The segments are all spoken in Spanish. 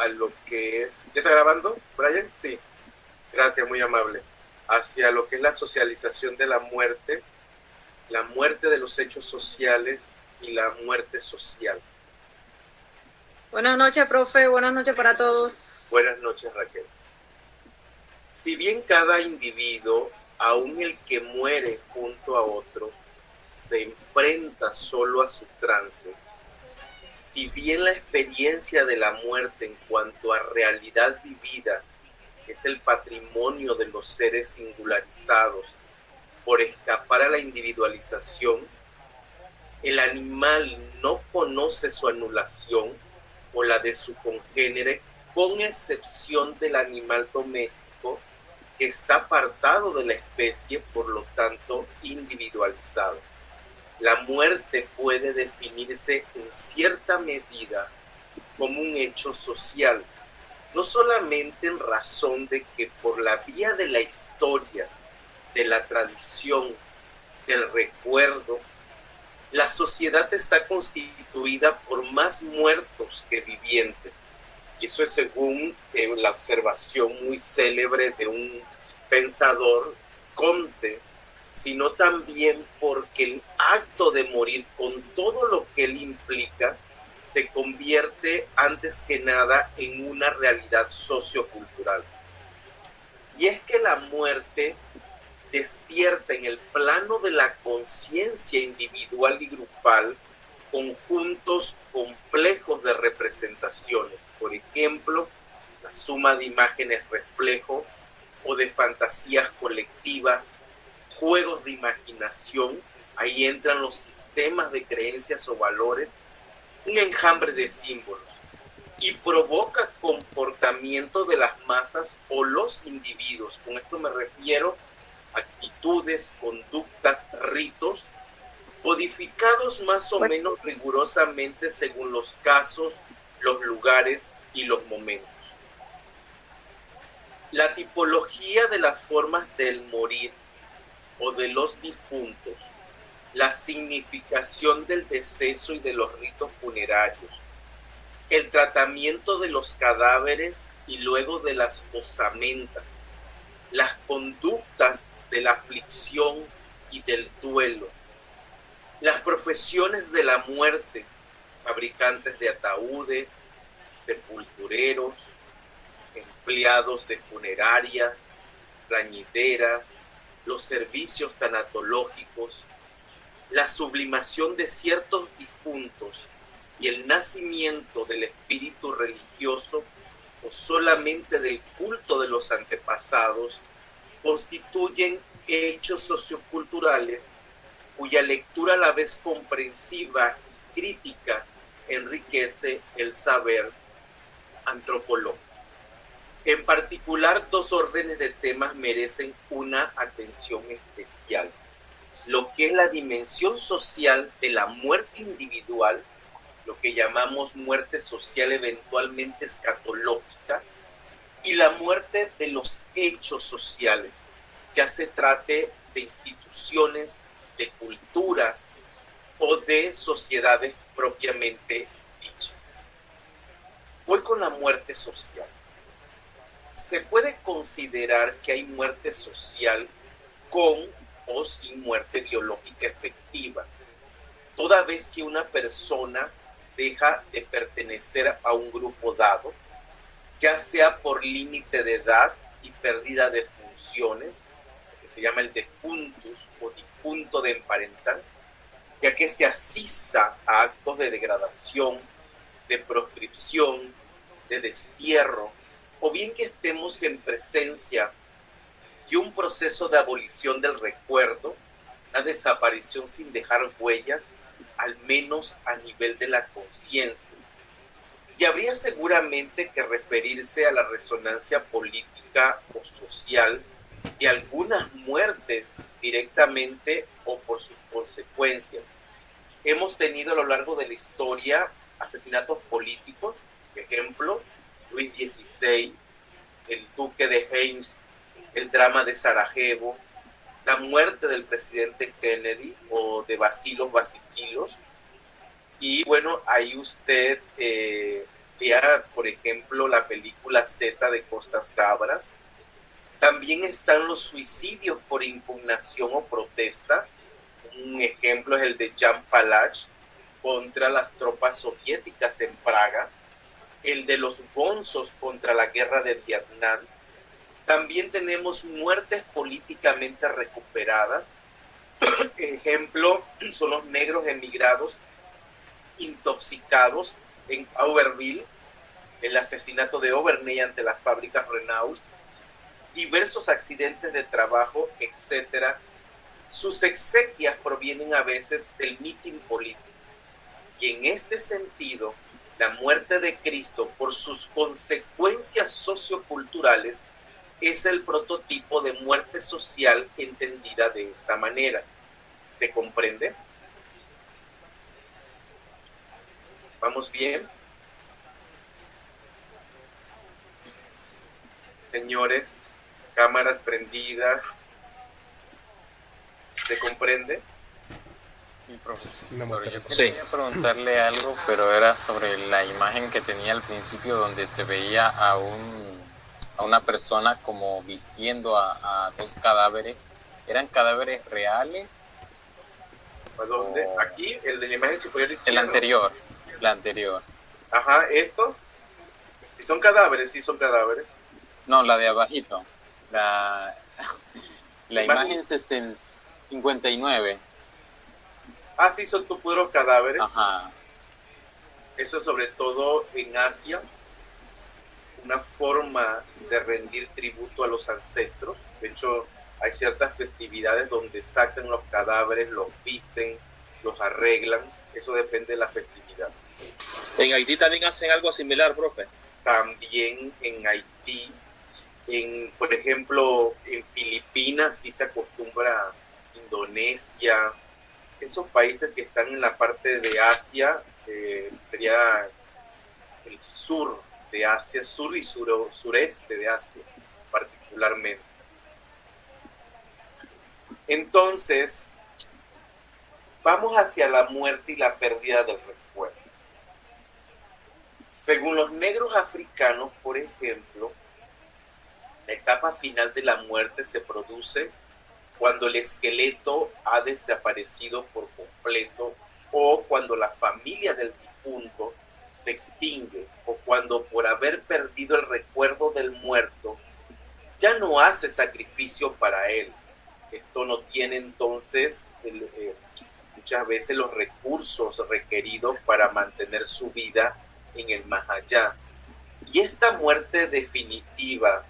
a lo que es... ¿Ya está grabando, Brian? Sí, gracias, muy amable. Hacia lo que es la socialización de la muerte de los hechos sociales y la muerte social. Buenas noches, profe. Buenas noches para todos. Buenas noches, Raquel. Si bien cada individuo, aun el que muere junto a otros, se enfrenta solo a su trance, si bien la experiencia de la muerte en cuanto a realidad vivida es el patrimonio de los seres singularizados por escapar a la individualización, el animal no conoce su anulación o la de su congénere, con excepción del animal doméstico que está apartado de la especie, por lo tanto individualizado. La muerte puede definirse en cierta medida como un hecho social, no solamente en razón de que por la vía de la historia, de la tradición, del recuerdo, la sociedad está constituida por más muertos que vivientes. Y eso es según la observación muy célebre de un pensador, Comte, sino también porque el acto de morir, con todo lo que él implica, se convierte antes que nada en una realidad sociocultural. Y es que la muerte despierta en el plano de la conciencia individual y grupal conjuntos complejos de representaciones. Por ejemplo, la suma de imágenes reflejo o de fantasías colectivas, juegos de imaginación, ahí entran los sistemas de creencias o valores, un enjambre de símbolos, y provoca comportamiento de las masas o los individuos. Con esto me refiero a actitudes, conductas, ritos, codificados más o menos rigurosamente según los casos, los lugares y los momentos. La tipología de las formas del morir o de los difuntos, la significación del deceso y de los ritos funerarios, el tratamiento de los cadáveres y luego de las osamentas, las conductas de la aflicción y del duelo, las profesiones de la muerte, fabricantes de ataúdes, sepultureros, empleados de funerarias, plañideras, los servicios tanatológicos, la sublimación de ciertos difuntos y el nacimiento del espíritu religioso o solamente del culto de los antepasados constituyen hechos socioculturales cuya lectura a la vez comprensiva y crítica enriquece el saber antropológico. En particular, dos órdenes de temas merecen una atención especial: lo que es la dimensión social de la muerte individual, lo que llamamos muerte social eventualmente escatológica, y la muerte de los hechos sociales, ya se trate de instituciones, de culturas o de sociedades propiamente dichas. Voy con la muerte social. Se puede considerar que hay muerte social con o sin muerte biológica efectiva, toda vez que una persona deja de pertenecer a un grupo dado, ya sea por límite de edad y pérdida de funciones, que se llama el defuntus o difunto de emparentar, ya que se asista a actos de degradación, de proscripción, de destierro, o bien que estemos en presencia de un proceso de abolición del recuerdo, una desaparición sin dejar huellas, al menos a nivel de la conciencia. Y habría seguramente que referirse a la resonancia política o social de algunas muertes directamente o por sus consecuencias. Hemos tenido a lo largo de la historia asesinatos políticos, por ejemplo, Luis XVI, el duque de Heinz, el drama de Sarajevo, la muerte del presidente Kennedy o de Basilos Basiquilos. Y bueno, ahí usted vea, por ejemplo, la película Z de Costas Cabras. También están los suicidios por impugnación o protesta. Un ejemplo es el de Jan Palach contra las tropas soviéticas en Praga, el de los bonzos contra la guerra de Vietnam. También tenemos muertes políticamente recuperadas. Ejemplo son los negros emigrados intoxicados en Auberville, el asesinato de Aubernay ante las fábricas Renault, diversos accidentes de trabajo, etc. Sus exequias provienen a veces del mitin político. Y en este sentido, la muerte de Cristo, por sus consecuencias socioculturales, es el prototipo de muerte social entendida de esta manera. ¿Se comprende? ¿Vamos bien? Señores, cámaras prendidas. ¿Se comprende? Sí, profesor. Yo quería preguntarle algo, pero era sobre la imagen que tenía al principio donde se veía a una persona como vistiendo a dos cadáveres. ¿Eran cadáveres reales? ¿A dónde? O... Aquí, el de la imagen superior izquierda. La anterior. Ajá, esto. ¿Y son cadáveres? Sí, son cadáveres. No, la de abajito. La imagen 59. Ah, sí, son puros cadáveres. Ajá. Eso sobre todo en Asia, una forma de rendir tributo a los ancestros. De hecho, hay ciertas festividades donde sacan los cadáveres, los visten, los arreglan. Eso depende de la festividad. ¿En Haití también hacen algo similar, profe? También en Haití, por ejemplo, en Filipinas sí se acostumbra, Indonesia, esos países que están en la parte de Asia, sería el sur de Asia, sur y sureste de Asia particularmente. Entonces, vamos hacia la muerte y la pérdida del recuerdo. Según los negros africanos, por ejemplo, la etapa final de la muerte se produce cuando el esqueleto ha desaparecido por completo o cuando la familia del difunto se extingue o cuando por haber perdido el recuerdo del muerto ya no hace sacrificio para él. Esto no tiene entonces muchas veces los recursos requeridos para mantener su vida en el más allá. Y esta muerte definitiva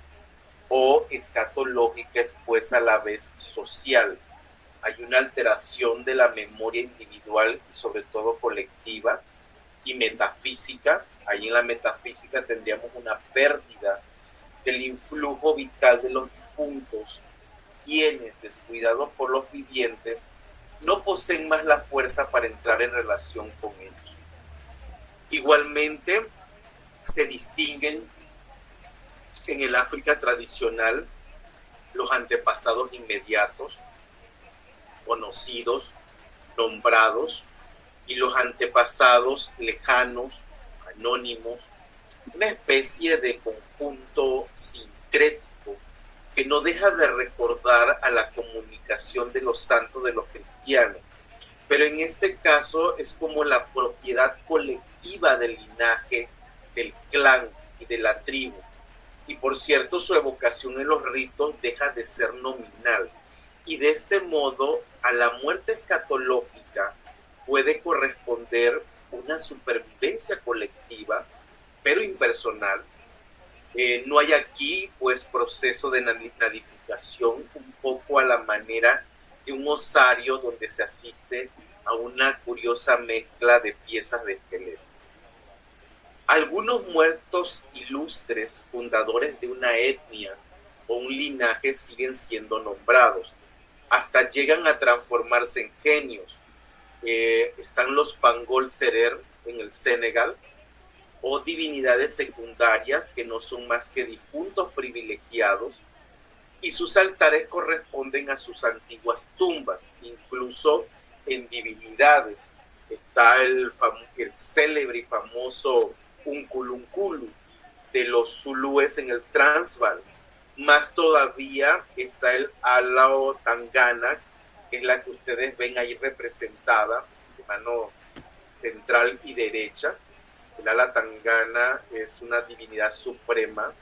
o escatológica es pues a la vez social. Hay una alteración de la memoria individual y sobre todo colectiva y metafísica. Ahí en la metafísica tendríamos una pérdida del influjo vital de los difuntos, quienes, descuidados por los vivientes, no poseen más la fuerza para entrar en relación con ellos. Igualmente, se distinguen en el África tradicional los antepasados inmediatos, conocidos, nombrados, y los antepasados lejanos, anónimos, una especie de conjunto sincrético que no deja de recordar a la comunicación de los santos de los cristianos, pero en este caso es como la propiedad colectiva del linaje, del clan y de la tribu. Y por cierto, su evocación en los ritos deja de ser nominal. Y de este modo, a la muerte escatológica puede corresponder una supervivencia colectiva, pero impersonal. No hay aquí, pues, proceso de nadificación, un poco a la manera de un osario donde se asiste a una curiosa mezcla de piezas de esqueleto. Algunos muertos ilustres, fundadores de una etnia o un linaje, siguen siendo nombrados. Hasta llegan a transformarse en genios. Están los Pangol Serer en el Senegal, o divinidades secundarias que no son más que difuntos privilegiados, y sus altares corresponden a sus antiguas tumbas, incluso en divinidades. Está el célebre y famoso Unculunculu, de los zulúes en el Transvaal. Más todavía está el Alao Tangana, que es la que ustedes ven ahí representada, de mano central y derecha. El Ala Tangana es una divinidad suprema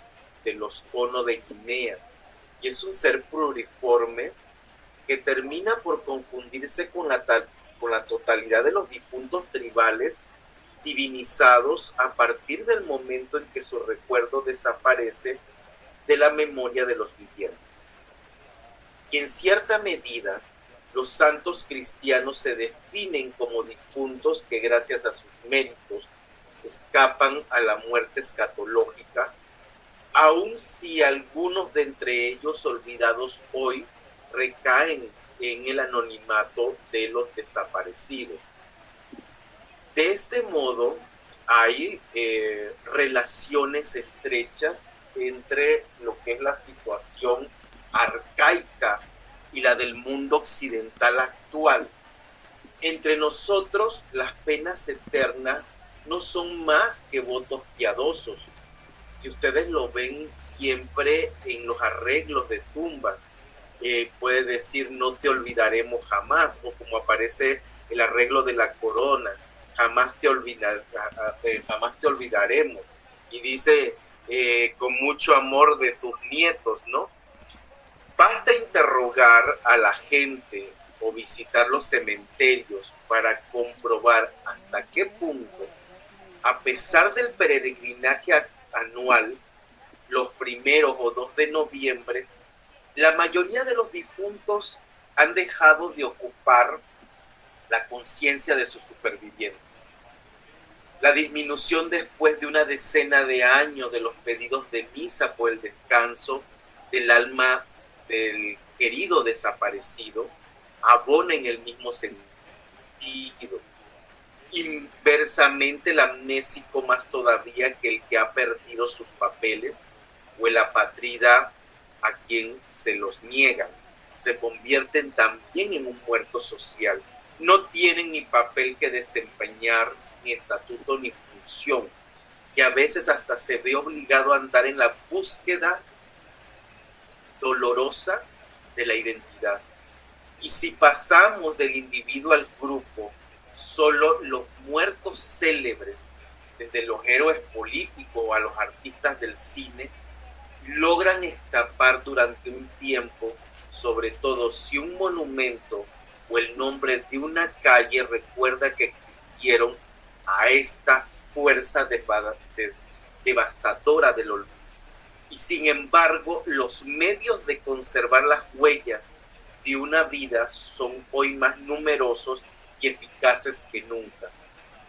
de los Ono de Guinea y es un ser pluriforme que termina por confundirse con la totalidad de los difuntos tribales divinizados a partir del momento en que su recuerdo desaparece de la memoria de los vivientes. Y en cierta medida, los santos cristianos se definen como difuntos que gracias a sus méritos escapan a la muerte escatológica, aun si algunos de entre ellos olvidados hoy recaen en el anonimato de los desaparecidos. De este modo, hay relaciones estrechas entre lo que es la situación arcaica y la del mundo occidental actual. Entre nosotros, las penas eternas no son más que votos piadosos, y ustedes lo ven siempre en los arreglos de tumbas. Puede decir no te olvidaremos jamás, o como aparece el arreglo de la corona, jamás te olvidaremos, y dice con mucho amor de tus nietos, ¿no? Basta interrogar a la gente o visitar los cementerios para comprobar hasta qué punto, a pesar del peregrinaje anual, los 1 o 2 de noviembre, la mayoría de los difuntos han dejado de ocupar la conciencia de sus supervivientes. La disminución después de una decena de años de los pedidos de misa por el descanso del alma del querido desaparecido abona en el mismo sentido. Inversamente, el amnésico más todavía que el que ha perdido sus papeles o el apátrida a quien se los niegan, se convierten también en un muerto social. No tienen ni papel que desempeñar, ni estatuto, ni función, y a veces hasta se ve obligado a andar en la búsqueda dolorosa de la identidad. Y si pasamos del individuo al grupo, solo los muertos célebres, desde los héroes políticos a los artistas del cine, logran escapar durante un tiempo, sobre todo si un monumento o el nombre de una calle recuerda que existieron a esta fuerza devastadora del olvido. Y sin embargo, los medios de conservar las huellas de una vida son hoy más numerosos y eficaces que nunca.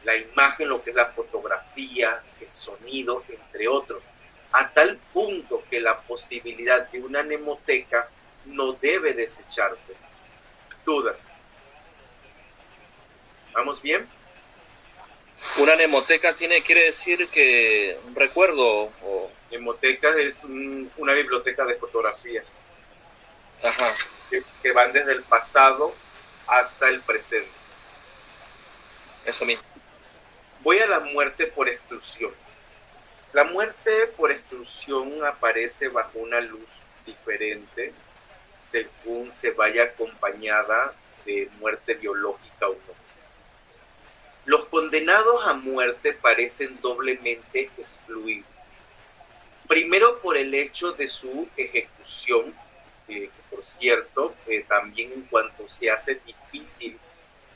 La imagen, lo que es la fotografía, el sonido, entre otros, a tal punto que la posibilidad de una mnemoteca no debe desecharse. Dudas. ¿Vamos bien? Una mnemoteca quiere decir que un recuerdo o... Mnemoteca es una biblioteca de fotografías. Ajá. Que van desde el pasado hasta el presente. Eso mismo. Voy a la muerte por exclusión. La muerte por exclusión aparece bajo una luz diferente según se vaya acompañada de muerte biológica o no. Los condenados a muerte parecen doblemente excluidos. Primero por el hecho de su ejecución, que por cierto, también en cuanto se hace difícil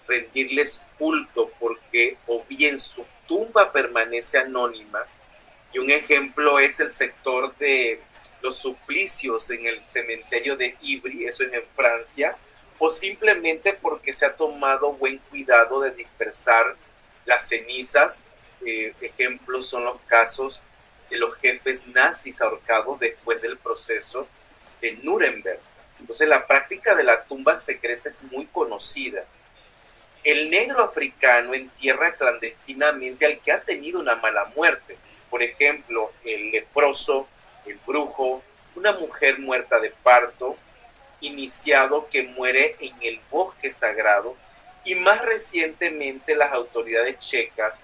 rendirles culto porque o bien su tumba permanece anónima, y un ejemplo es el sector de los suplicios en el cementerio de Ivry, eso es en Francia, o simplemente porque se ha tomado buen cuidado de dispersar las cenizas. Ejemplos son los casos de los jefes nazis ahorcados después del proceso de Nuremberg. Entonces la práctica de la tumba secreta es muy conocida. El negro africano entierra clandestinamente al que ha tenido una mala muerte. Por ejemplo, el leproso, el brujo, una mujer muerta de parto, iniciado que muere en el bosque sagrado, y más recientemente las autoridades checas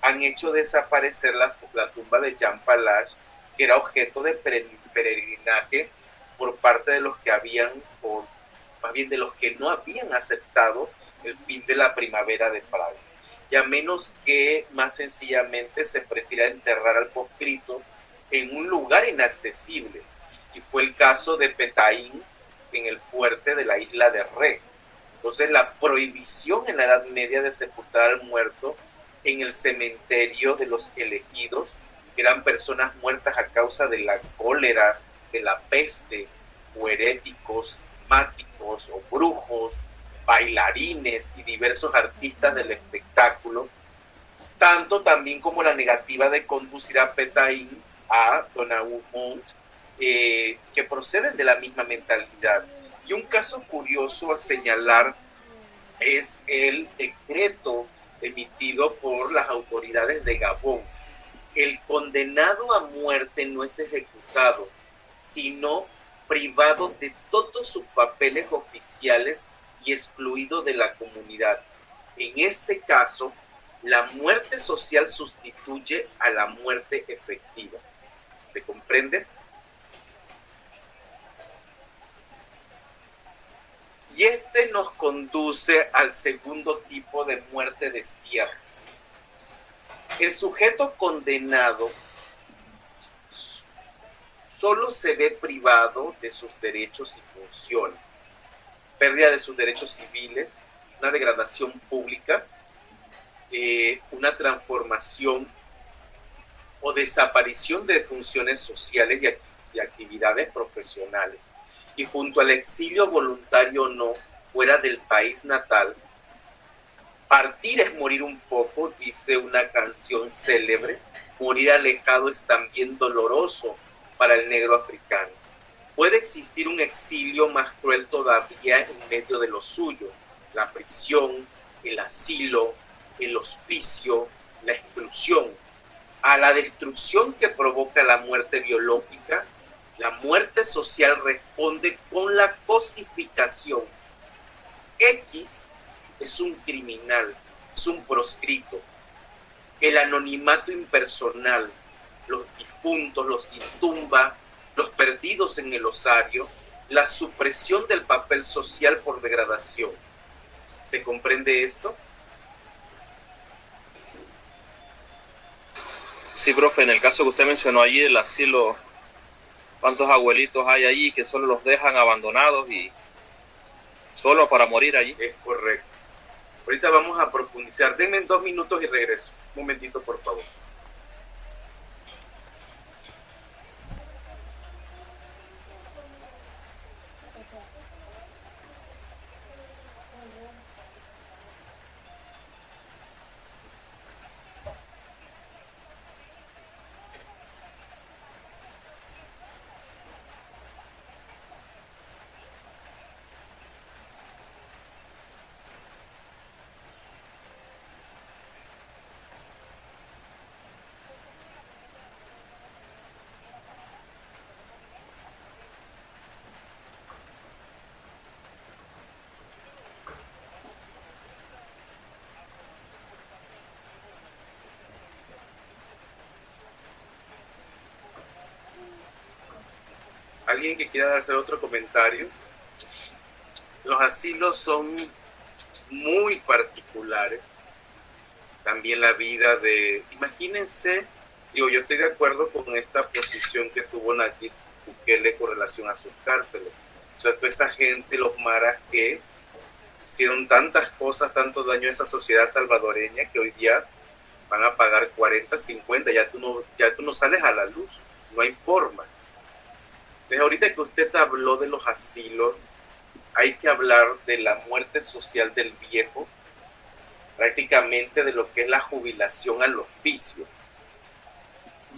han hecho desaparecer la tumba de Jean Palach, que era objeto de peregrinaje por parte de los que habían, o más bien de los que no habían aceptado el fin de la primavera de Praga. Y a menos que más sencillamente se prefiera enterrar al conscrito en un lugar inaccesible. Y fue el caso de Petaín en el fuerte de la isla de Ré. Entonces la prohibición en la Edad Media de sepultar al muerto en el cementerio de los elegidos, que eran personas muertas a causa de la cólera, de la peste, o heréticos, máticos o brujos, bailarines y diversos artistas del espectáculo, tanto también como la negativa de conducir a Petaín a Donauwont, que proceden de la misma mentalidad. Y un caso curioso a señalar es el decreto emitido por las autoridades de Gabón. El condenado a muerte no es ejecutado, sino privado de todos sus papeles oficiales y excluido de la comunidad. En este caso, la muerte social sustituye a la muerte efectiva. ¿Se comprende? Y este nos conduce al segundo tipo de muerte destierro. El sujeto condenado solo se ve privado de sus derechos y funciones, pérdida de sus derechos civiles, una degradación pública, una transformación o desaparición de funciones sociales y actividades profesionales. Y junto al exilio voluntario o no, fuera del país natal, partir es morir un poco, dice una canción célebre. Morir alejado es también doloroso para el negro africano. Puede existir un exilio más cruel todavía en medio de los suyos: la prisión, el asilo, el hospicio, la exclusión. A la destrucción que provoca la muerte biológica, la muerte social responde con la cosificación. X es un criminal, es un proscrito. El anonimato impersonal, los difuntos, los sin tumba, los perdidos en el osario, la supresión del papel social por degradación. ¿Se comprende esto? Sí, profe, en el caso que usted mencionó allí, el asilo, ¿cuántos abuelitos hay allí que solo los dejan abandonados y solo para morir allí? Es correcto. Ahorita vamos a profundizar. Denme 2 minutos y regreso. Un momentito, por favor. ¿Alguien que quiera hacer otro comentario? Los asilos son muy particulares. También la vida de... Imagínense, yo estoy de acuerdo con esta posición que tuvo Nayib Bukele con relación a sus cárceles. O sea, toda esa gente, los maras que hicieron tantas cosas, tanto daño a esa sociedad salvadoreña, que hoy día van a pagar 40, 50, ya tú no sales a la luz, no hay forma. Entonces, ahorita que usted habló de los asilos, hay que hablar de la muerte social del viejo, prácticamente de lo que es la jubilación al hospicio.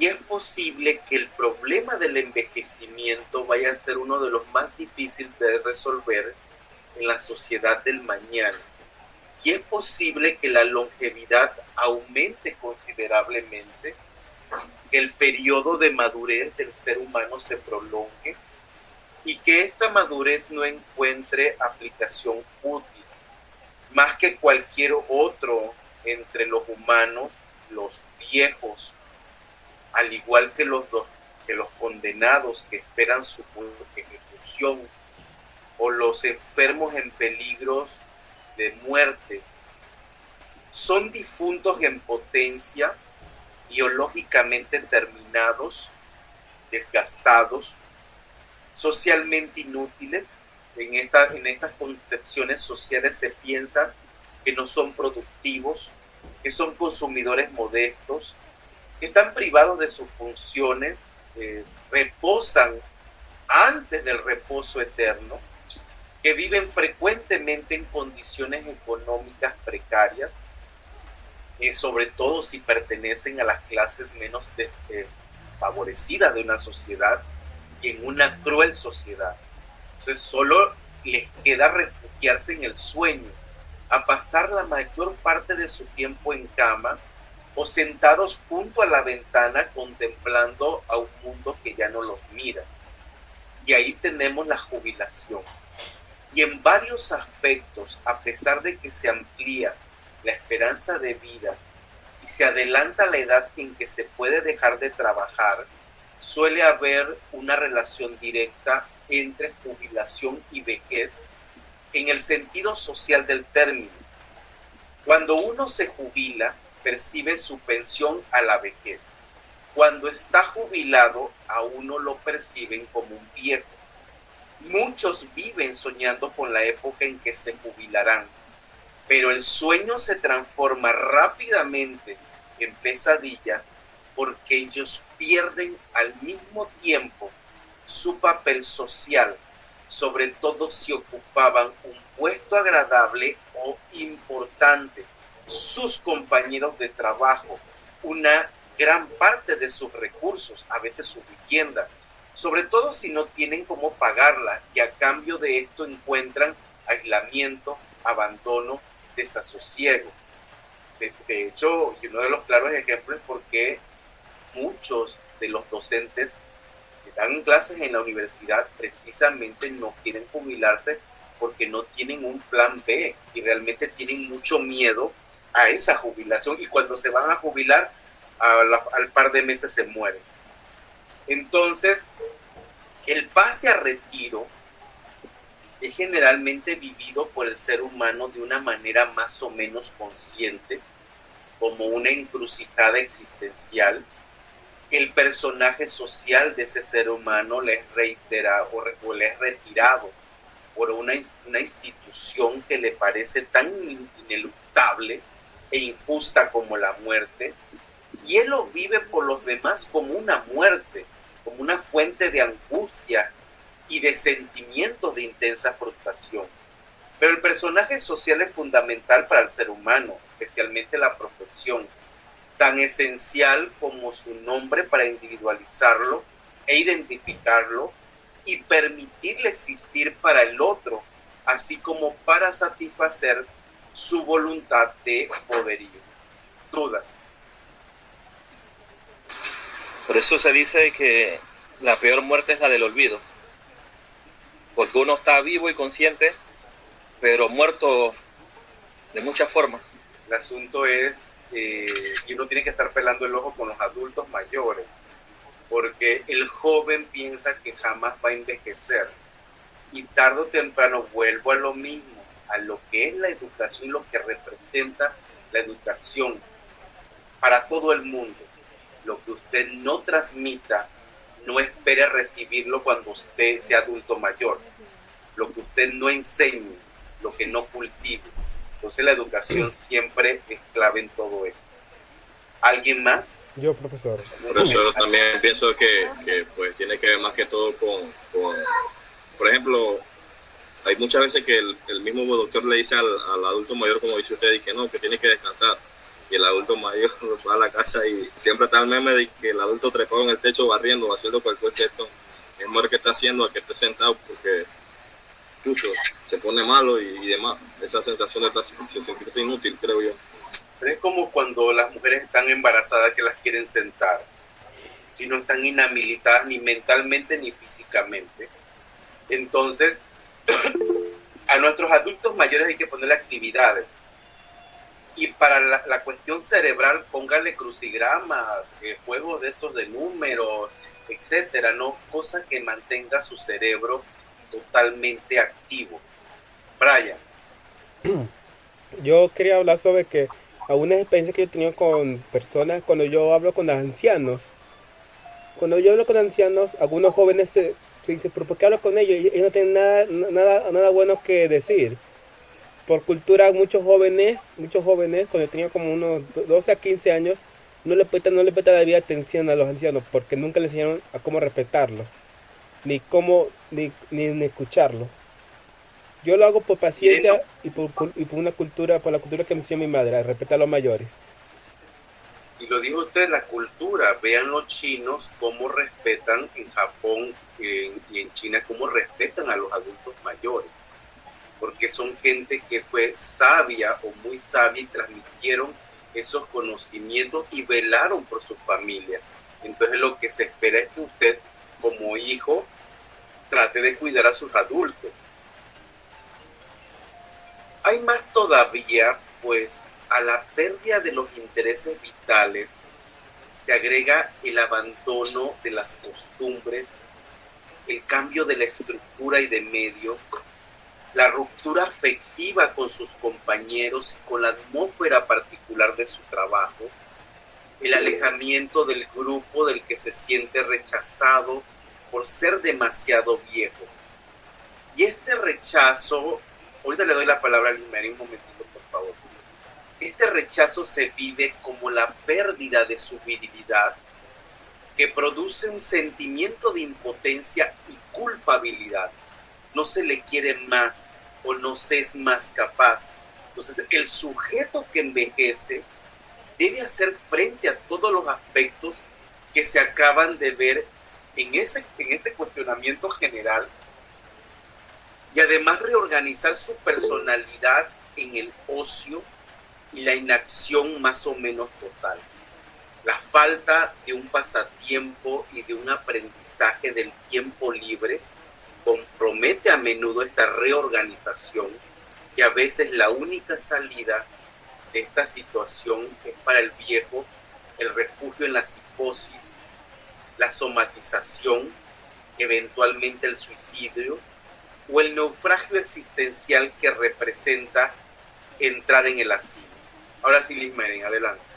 Y es posible que el problema del envejecimiento vaya a ser uno de los más difíciles de resolver en la sociedad del mañana. Y es posible que la longevidad aumente considerablemente, que el periodo de madurez del ser humano se prolongue y que esta madurez no encuentre aplicación útil. Más que cualquier otro entre los humanos, los viejos, al igual que los condenados que esperan su ejecución, o los enfermos en peligros de muerte, son difuntos en potencia, biológicamente terminados, desgastados, socialmente inútiles. En estas concepciones sociales se piensa que no son productivos, que son consumidores modestos, que están privados de sus funciones, reposan antes del reposo eterno, que viven frecuentemente en condiciones económicas precarias, sobre todo si pertenecen a las clases menos favorecidas de una sociedad y en una cruel sociedad. Entonces solo les queda refugiarse en el sueño, a pasar la mayor parte de su tiempo en cama o sentados junto a la ventana contemplando a un mundo que ya no los mira. Y ahí tenemos la jubilación. Y en varios aspectos, a pesar de que se amplía la esperanza de vida y se adelanta la edad en que se puede dejar de trabajar, suele haber una relación directa entre jubilación y vejez en el sentido social del término. Cuando uno se jubila, percibe su pensión a la vejez. Cuando está jubilado, a uno lo perciben como un viejo. Muchos viven soñando con la época en que se jubilarán, pero el sueño se transforma rápidamente en pesadilla porque ellos pierden al mismo tiempo su papel social, sobre todo si ocupaban un puesto agradable o importante, sus compañeros de trabajo, una gran parte de sus recursos, a veces su vivienda, sobre todo si no tienen cómo pagarla, y a cambio de esto encuentran aislamiento, abandono, desasosiego. De hecho, y uno de los claros ejemplos es porque muchos de los docentes que dan clases en la universidad precisamente no quieren jubilarse porque no tienen un plan B y realmente tienen mucho miedo a esa jubilación, y cuando se van a jubilar al par de meses se mueren. Entonces, el pase a retiro es generalmente vivido por el ser humano de una manera más o menos consciente, como una encrucijada existencial. El personaje social de ese ser humano le es reiterado o le es retirado por una institución que le parece tan ineluctable e injusta como la muerte, y él lo vive por los demás como una muerte, como una fuente de angustia y de sentimientos de intensa frustración. Pero el personaje social es fundamental para el ser humano, especialmente la profesión, tan esencial como su nombre para individualizarlo e identificarlo y permitirle existir para el otro, así como para satisfacer su voluntad de poderío. ¿Dudas? Por eso se dice que la peor muerte es la del olvido, porque uno está vivo y consciente, pero muerto de muchas formas. El asunto es y uno tiene que estar pelando el ojo con los adultos mayores, porque el joven piensa que jamás va a envejecer, y tarde o temprano vuelvo a lo mismo, a lo que es la educación, lo que representa la educación para todo el mundo. Lo que usted no transmita, no espere recibirlo cuando usted sea adulto mayor. Lo que usted no enseñe, lo que no cultive. Entonces la educación siempre es clave en todo esto. ¿Alguien más? Yo, profesor. Profesor, también pienso que pues tiene que ver más que todo con por ejemplo, hay muchas veces que el mismo doctor le dice al adulto mayor, como dice usted, y que no, que tiene que descansar. Y el adulto mayor va a la casa y siempre está el meme de que el adulto trepado en el techo barriendo o haciendo cualquier gesto. Es mejor que está haciendo a que esté sentado, porque chucho, se pone malo y demás. Esa sensación de sentirse inútil, creo yo. Pero es como cuando las mujeres están embarazadas que las quieren sentar, si no están inhabilitadas ni mentalmente ni físicamente. Entonces, a nuestros adultos mayores hay que ponerle actividades. Y para la cuestión cerebral, póngale crucigramas, juegos de estos de números, etcétera, ¿no? Cosa que mantenga su cerebro totalmente activo. Brian. Yo quería hablar sobre que algunas experiencias que yo he tenido con personas, cuando yo hablo con ancianos, algunos jóvenes se dicen, ¿pero por qué hablo con ellos? Ellos no tienen nada bueno que decir. Por cultura, muchos jóvenes, cuando tenían como unos 12 a 15 años, no le prestan la atención a los ancianos porque nunca les enseñaron a cómo respetarlo, ni ni escucharlo. Yo lo hago por paciencia y por la cultura que me enseñó mi madre, a respetar a los mayores. Y lo dijo usted, la cultura. Vean los chinos cómo respetan en Japón y en China, cómo respetan a los adultos mayores. Porque son gente que fue sabia o muy sabia y transmitieron esos conocimientos y velaron por su familia. Entonces lo que se espera es que usted, como hijo, trate de cuidar a sus adultos. Hay más todavía, pues a la pérdida de los intereses vitales se agrega el abandono de las costumbres, el cambio de la estructura y de medios, la ruptura afectiva con sus compañeros y con la atmósfera particular de su trabajo, el alejamiento del grupo del que se siente rechazado por ser demasiado viejo. Y este rechazo, ahorita le doy la palabra a Liz-Marie un momentito, por favor. Este rechazo se vive como la pérdida de su virilidad, que produce un sentimiento de impotencia y culpabilidad. No se le quiere más o no se es más capaz. Entonces, el sujeto que envejece debe hacer frente a todos los aspectos que se acaban de ver en este cuestionamiento general y además reorganizar su personalidad en el ocio y la inacción más o menos total. La falta de un pasatiempo y de un aprendizaje del tiempo libre compromete a menudo esta reorganización y a veces la única salida de esta situación es para el viejo el refugio en la psicosis, la somatización, eventualmente el suicidio o el naufragio existencial que representa entrar en el asilo. Ahora sí, Liz-Marie, adelante.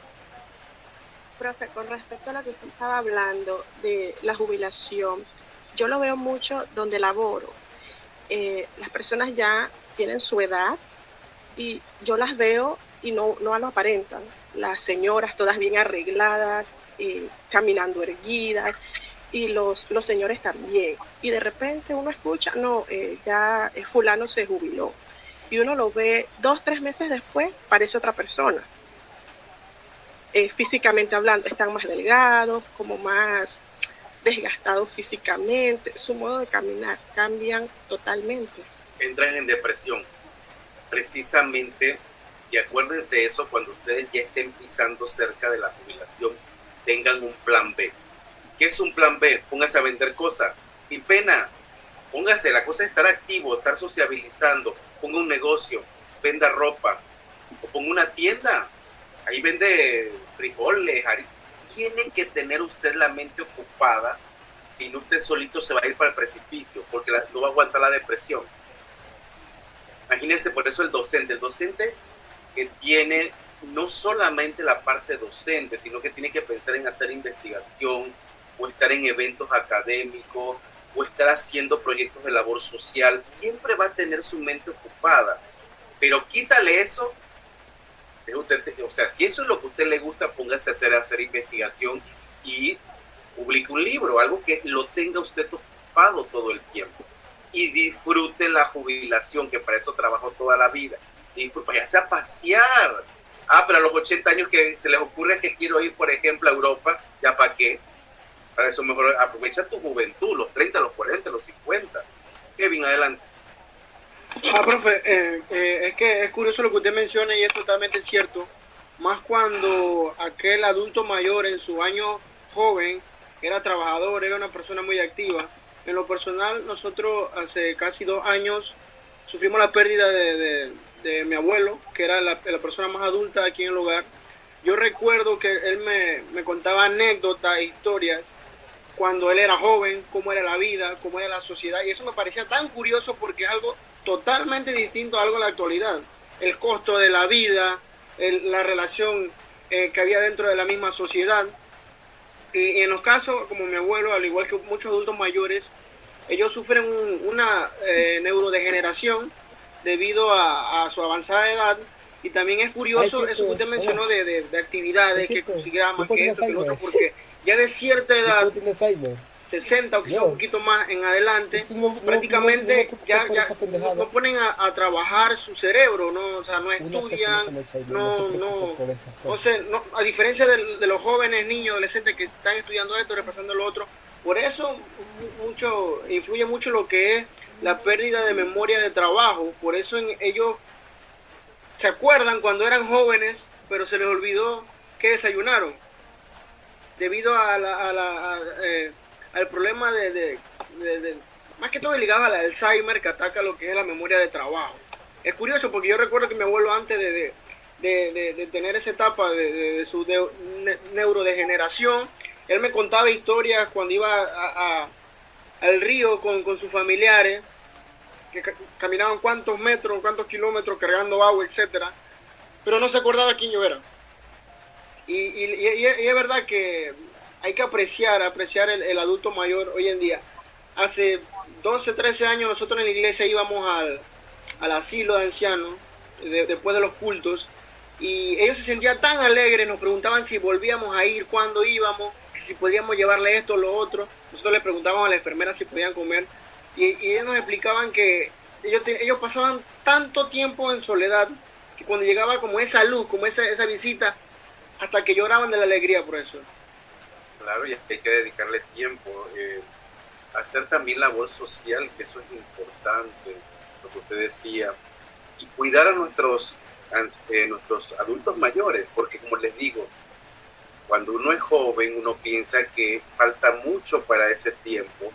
Profe, con respecto a lo que usted estaba hablando de la jubilación, yo lo veo mucho donde laboro. Las personas ya tienen su edad y yo las veo y no lo aparentan. Las señoras todas bien arregladas, caminando erguidas, y los señores también. Y de repente uno escucha, ya fulano se jubiló. Y uno lo ve 2-3 meses después, parece otra persona. Físicamente hablando, están más delgados, como más desgastados físicamente, su modo de caminar cambian totalmente. Entran en depresión, precisamente, y acuérdense eso cuando ustedes ya estén pisando cerca de la jubilación, tengan un plan B. ¿Qué es un plan B? Póngase a vender cosas, sin pena, póngase, la cosa es estar activo, estar sociabilizando, ponga un negocio, venda ropa, o ponga una tienda, ahí vende frijoles, tiene que tener usted la mente ocupada, si no usted solito se va a ir para el precipicio, porque no va a aguantar la depresión. Imagínense, por eso el docente que tiene no solamente la parte docente, sino que tiene que pensar en hacer investigación, o estar en eventos académicos, o estar haciendo proyectos de labor social, siempre va a tener su mente ocupada, pero quítale eso. O sea, si eso es lo que a usted le gusta, póngase a hacer investigación y publique un libro, algo que lo tenga usted ocupado todo el tiempo. Y disfrute la jubilación, que para eso trabajó toda la vida. Váyase a pasear. Pero a los 80 años que se les ocurre que quiero ir, por ejemplo, a Europa, ¿ya para qué? Para eso mejor aprovecha tu juventud, los 30, los 40, los 50. Kevin, adelante. Profe, es que es curioso lo que usted menciona y es totalmente cierto, más cuando aquel adulto mayor en su año joven era trabajador, era una persona muy activa. En lo personal, nosotros hace casi 2 años sufrimos la pérdida de de mi abuelo, que era la persona más adulta aquí en el hogar. Yo recuerdo que él me contaba anécdotas, historias, cuando él era joven, cómo era la vida, cómo era la sociedad, y eso me parecía tan curioso porque es algo totalmente distinto a algo en la actualidad. El costo de la vida, la relación que había dentro de la misma sociedad. Y en los casos, como mi abuelo, al igual que muchos adultos mayores, ellos sufren una neurodegeneración debido a su avanzada edad. Y también es curioso eso que usted mencionó de actividades, que consideramos que esto, que lo otro, porque ya de cierta edad, 60 o quizás un poquito más en adelante, prácticamente ya no ponen a trabajar su cerebro, ¿no? O sea, no estudian, a diferencia de los jóvenes, niños, adolescentes que están estudiando esto, repasando lo otro. Por eso influye mucho lo que es la pérdida de memoria de trabajo. Por eso ellos se acuerdan cuando eran jóvenes, pero se les olvidó que desayunaron, debido al problema de más que todo ligado al Alzheimer, que ataca lo que es la memoria de trabajo. Es curioso porque yo recuerdo que mi abuelo, antes de tener esa etapa de su neurodegeneración, él me contaba historias cuando iba al río con sus familiares, que caminaban cuántos metros, cuántos kilómetros cargando agua, etcétera, pero no se acordaba quién yo era. Y es verdad que hay que apreciar el adulto mayor hoy en día. Hace 12, 13 años nosotros en la iglesia íbamos al asilo de ancianos después de los cultos, y ellos se sentían tan alegres, nos preguntaban si volvíamos a ir, cuándo íbamos, si podíamos llevarle esto o lo otro. Nosotros les preguntábamos a la enfermera si podían comer, y ellos nos explicaban que ellos pasaban tanto tiempo en soledad que cuando llegaba como esa luz, como esa visita, hasta que lloraban de la alegría por eso. Claro, y hay que dedicarle tiempo, hacer también labor social, que eso es importante, lo que usted decía, y cuidar a nuestros adultos mayores, porque como les digo, cuando uno es joven, uno piensa que falta mucho para ese tiempo,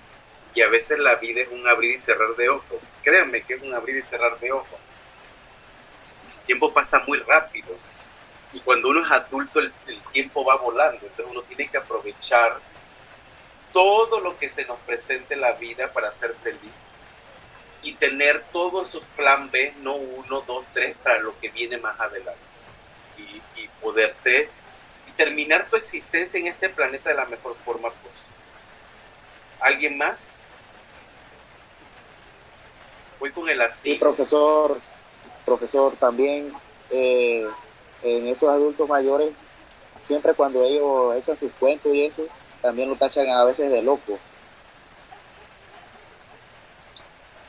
y a veces la vida es un abrir y cerrar de ojos. Créanme que es un abrir y cerrar de ojos. El tiempo pasa muy rápido, y cuando uno es adulto el tiempo va volando. Entonces uno tiene que aprovechar todo lo que se nos presente en la vida para ser feliz, y tener todos esos plan B, no 1, 2, 3, para lo que viene más adelante, y poderte y terminar tu existencia en este planeta de la mejor forma posible. ¿Alguien más? Voy con el así. Sí, profesor, también en esos adultos mayores, siempre cuando ellos echan sus cuentos y eso, también lo tachan a veces de loco.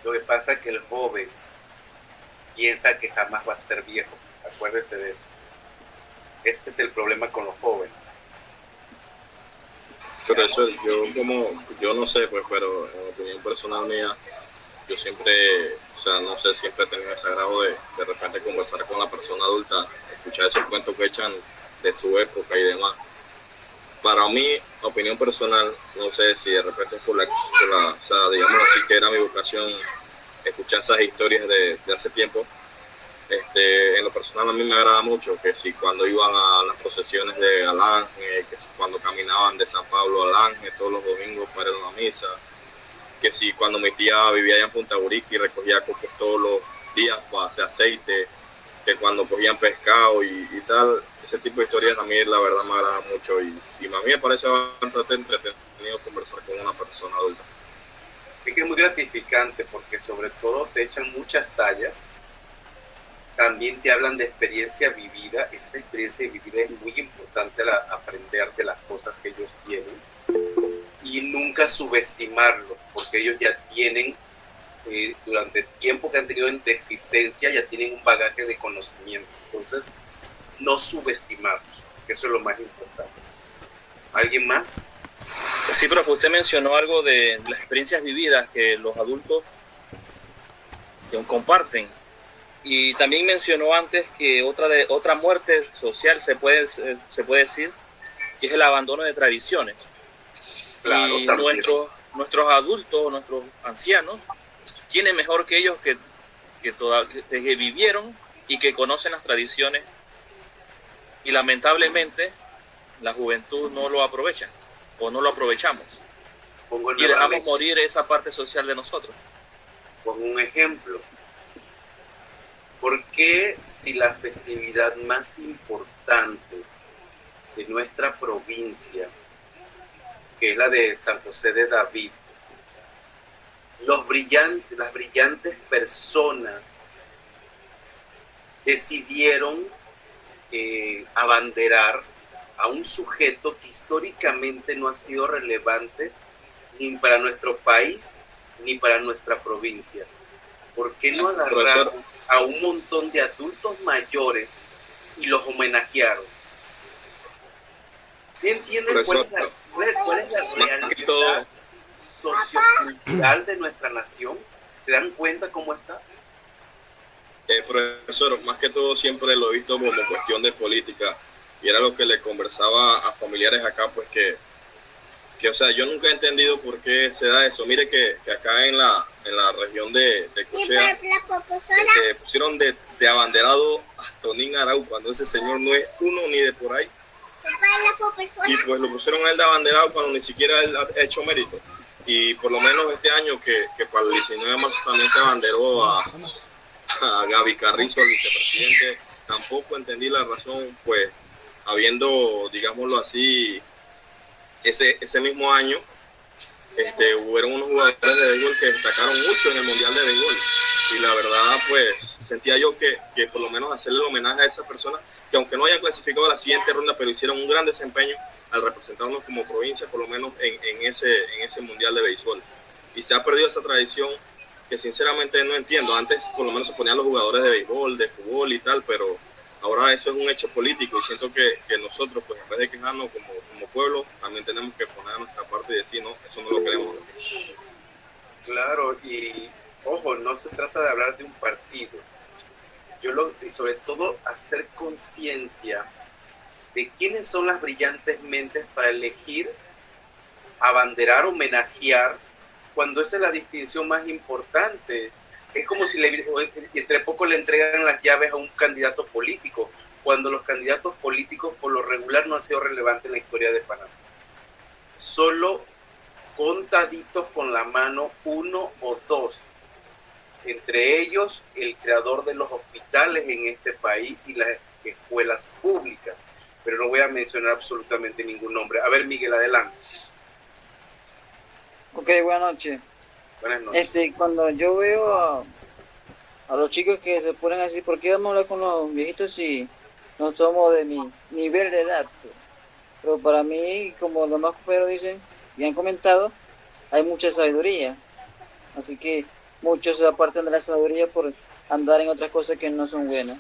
Lo que pasa es que el joven piensa que jamás va a ser viejo. Acuérdese de eso. Ese es el problema con los jóvenes. Pero eso, yo no sé, pues, pero en opinión personal mía, yo siempre, o sea, no sé, siempre he tenido ese agrado de repente conversar con la persona adulta, escuchar esos cuentos que echan de su época y demás. Para mí, opinión personal, no sé si de repente es por la o sea, digamos así, que era mi vocación escuchar esas historias de hace tiempo. En lo personal a mí me agrada mucho que si cuando iban a las procesiones de Alange, que si cuando caminaban de San Pablo a Alange todos los domingos para ir a una misa, que si cuando mi tía vivía allá en Punta Burica y recogía cocos todos los días para hacer aceite, que cuando cogían pescado y tal, ese tipo de historias a mí la verdad me agrada mucho, y a mí me parece bastante entretenido conversar con una persona adulta. Es que es muy gratificante porque sobre todo te echan muchas tallas, también te hablan de experiencia vivida. Esta experiencia vivida es muy importante, aprender de las cosas que ellos tienen, y nunca subestimarlo, porque ellos ya tienen, durante el tiempo que han tenido de existencia, ya tienen un bagaje de conocimiento. Entonces, no subestimarlos, que eso es lo más importante. ¿Alguien más? Sí, profe, usted mencionó algo de las experiencias vividas que los adultos comparten. Y también mencionó antes que otra muerte social se puede decir, que es el abandono de tradiciones. Claro, y nuestros adultos, nuestros ancianos, tienen mejor que ellos que vivieron y que conocen las tradiciones, y lamentablemente la juventud no lo aprovecha o no lo aprovechamos y dejamos morir esa parte social de nosotros. Pongo un ejemplo. ¿Por qué si la festividad más importante de nuestra provincia, que es la de San José de David, las brillantes personas decidieron abanderar a un sujeto que históricamente no ha sido relevante ni para nuestro país ni para nuestra provincia? ¿Por qué no agarraron a un montón de adultos mayores y los homenajearon? ¿Sí entienden cuál es la realidad sociocultural de nuestra nación? ¿Se dan cuenta cómo está? Profesor, más que todo siempre lo he visto como cuestión de política, y era lo que le conversaba a familiares acá, pues que o sea, yo nunca he entendido por qué se da eso. Mire que acá en la región de Cochea pusieron de abanderado a Tonín Arau, cuando ese señor no es uno ni de por ahí, y pues lo pusieron a él de abanderado cuando ni siquiera él ha hecho mérito. Y por lo menos este año que para el 19 de marzo también se abanderó a Gaby Carrizo, el vicepresidente, tampoco entendí la razón, pues habiendo, digámoslo así, ese mismo año hubieron unos jugadores de béisbol que destacaron mucho en el Mundial de Béisbol, y la verdad pues sentía yo que por lo menos hacerle el homenaje a esa persona, que aunque no hayan clasificado a la siguiente ronda, pero hicieron un gran desempeño al representarnos como provincia, por lo menos en ese Mundial de Béisbol. Y se ha perdido esa tradición que sinceramente no entiendo. Antes por lo menos se ponían los jugadores de béisbol, de fútbol y tal, pero ahora eso es un hecho político, y siento que nosotros, pues en vez de quejarnos como pueblo, también tenemos que poner a nuestra parte y decir, no, eso no lo queremos. Claro, y ojo, no se trata de hablar de un partido. Y sobre todo hacer conciencia de quiénes son las brillantes mentes para elegir, abanderar, homenajear, cuando esa es la distinción más importante. Es como si entre poco le entregan las llaves a un candidato político, cuando los candidatos políticos por lo regular no han sido relevantes en la historia de Panamá. Solo contaditos con la mano, uno o dos, entre ellos el creador de los hospitales en este país y las escuelas públicas, pero no voy a mencionar absolutamente ningún nombre. A ver, Miguel, adelante. Ok, buenas noches. Buenas noches. Cuando yo veo a los chicos que se ponen así, ¿por qué vamos a hablar con los viejitos si no somos de mi nivel de edad? Pero para mí, como los más compañeros dicen y han comentado, hay mucha sabiduría. Así que muchos se apartan de la sabiduría por andar en otras cosas que no son buenas.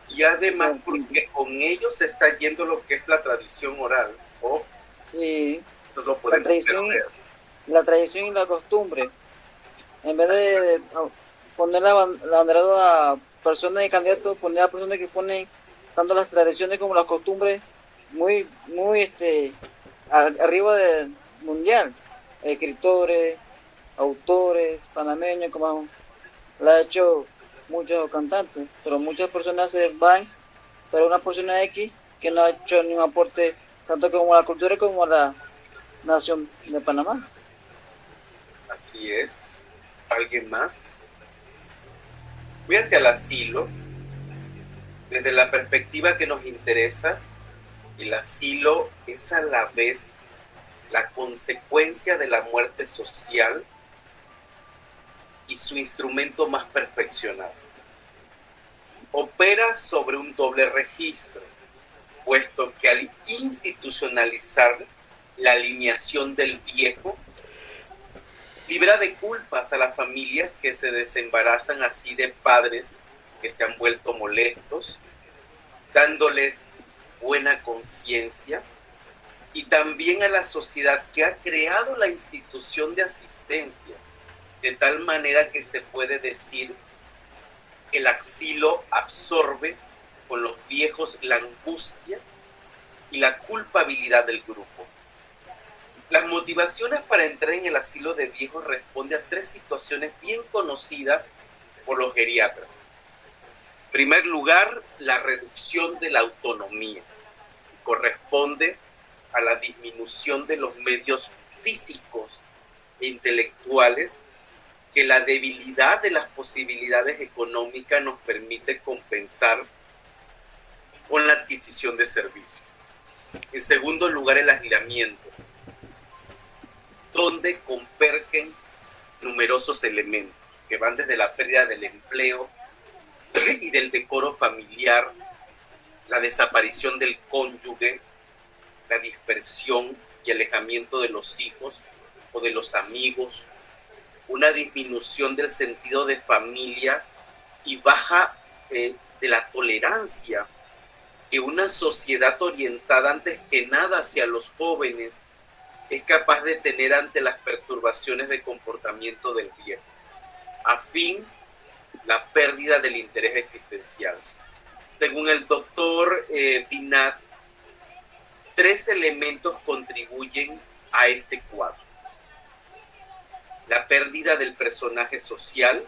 Y además, porque con ellos se está yendo lo que es la tradición oral. ¿Oh? Sí, eso lo podemos la tradición y la costumbre. En vez de poner la banderado a personas de candidatos, poner a personas que ponen tanto las tradiciones como las costumbres muy arriba del mundial. Escritores, autores, panameños, como lo ha hecho muchos cantantes, pero muchas personas se van para una persona X que no ha hecho ningún aporte tanto como a la cultura como a la nación de Panamá. Así es. ¿Alguien más? Voy hacia el asilo. Desde la perspectiva que nos interesa, el asilo es a la vez la consecuencia de la muerte social y su instrumento más perfeccionado. Opera sobre un doble registro, puesto que al institucionalizar la alineación del viejo, libera de culpas a las familias que se desembarazan así de padres que se han vuelto molestos, dándoles buena conciencia, y también a la sociedad que ha creado la institución de asistencia, de tal manera que se puede decir el asilo absorbe con los viejos la angustia y la culpabilidad del grupo. Las motivaciones para entrar en el asilo de viejos responden a tres situaciones bien conocidas por los geriatras. En primer lugar, la reducción de la autonomía corresponde a la disminución de los medios físicos e intelectuales que la debilidad de las posibilidades económicas nos permite compensar con la adquisición de servicios. En segundo lugar, el aislamiento, donde convergen numerosos elementos que van desde la pérdida del empleo y del decoro familiar, la desaparición del cónyuge, la dispersión y alejamiento de los hijos o de los amigos, una disminución del sentido de familia y baja de la tolerancia que una sociedad orientada antes que nada hacia los jóvenes es capaz de tener ante las perturbaciones de comportamiento del viejo. A fin, la pérdida del interés existencial. Según el doctor Binat, 3 elementos contribuyen a este cuadro. La pérdida del personaje social,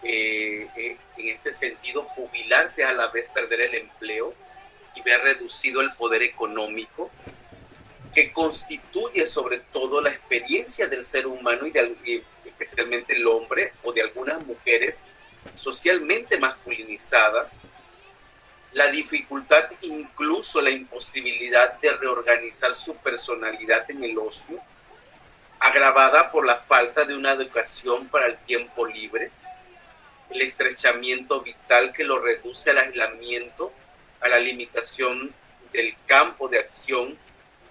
en este sentido, jubilarse a la vez perder el empleo y ver reducido el poder económico, que constituye sobre todo la experiencia del ser humano y especialmente el hombre o de algunas mujeres socialmente masculinizadas, la dificultad, incluso la imposibilidad de reorganizar su personalidad en el ocio, agravada por la falta de una educación para el tiempo libre, el estrechamiento vital que lo reduce al aislamiento, a la limitación del campo de acción,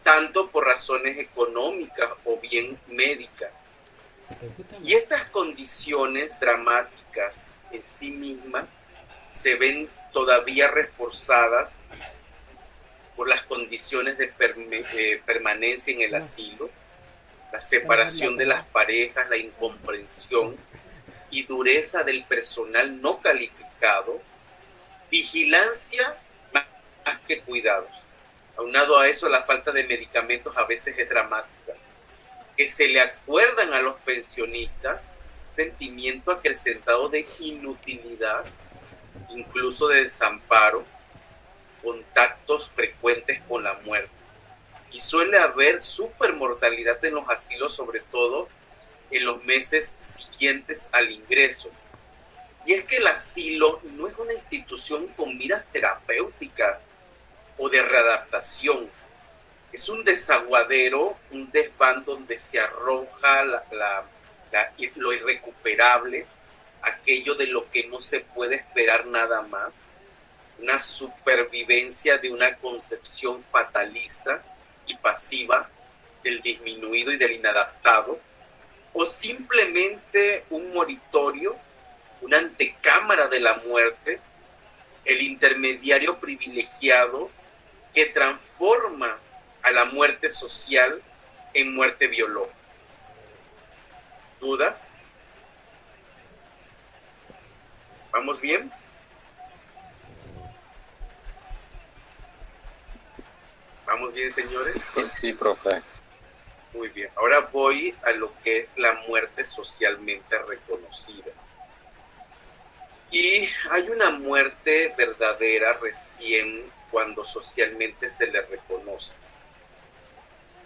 tanto por razones económicas o bien médicas. Y estas condiciones dramáticas en sí mismas se ven todavía reforzadas por las condiciones de permanencia en el asilo, la separación de las parejas, la incomprensión y dureza del personal no calificado, vigilancia más que cuidados. Aunado a eso, la falta de medicamentos a veces es dramática, que se le acuerdan a los pensionistas sentimiento acrecentado de inutilidad, incluso de desamparo, contactos frecuentes con la muerte. Y suele haber supermortalidad en los asilos, sobre todo en los meses siguientes al ingreso. Y es que el asilo no es una institución con miras terapéuticas o de readaptación. Es un desaguadero, un desván donde se arroja lo irrecuperable, aquello de lo que no se puede esperar nada más, una supervivencia de una concepción fatalista y pasiva del disminuido y del inadaptado, o simplemente un moritorio, una antecámara de la muerte, el intermediario privilegiado que transforma a la muerte social en muerte biológica. ¿Dudas? ¿Vamos bien? ¿Vamos bien, señores? Sí, profe. Muy bien. Ahora voy a lo que es la muerte socialmente reconocida. Y hay una muerte verdadera recién cuando socialmente se le reconoce.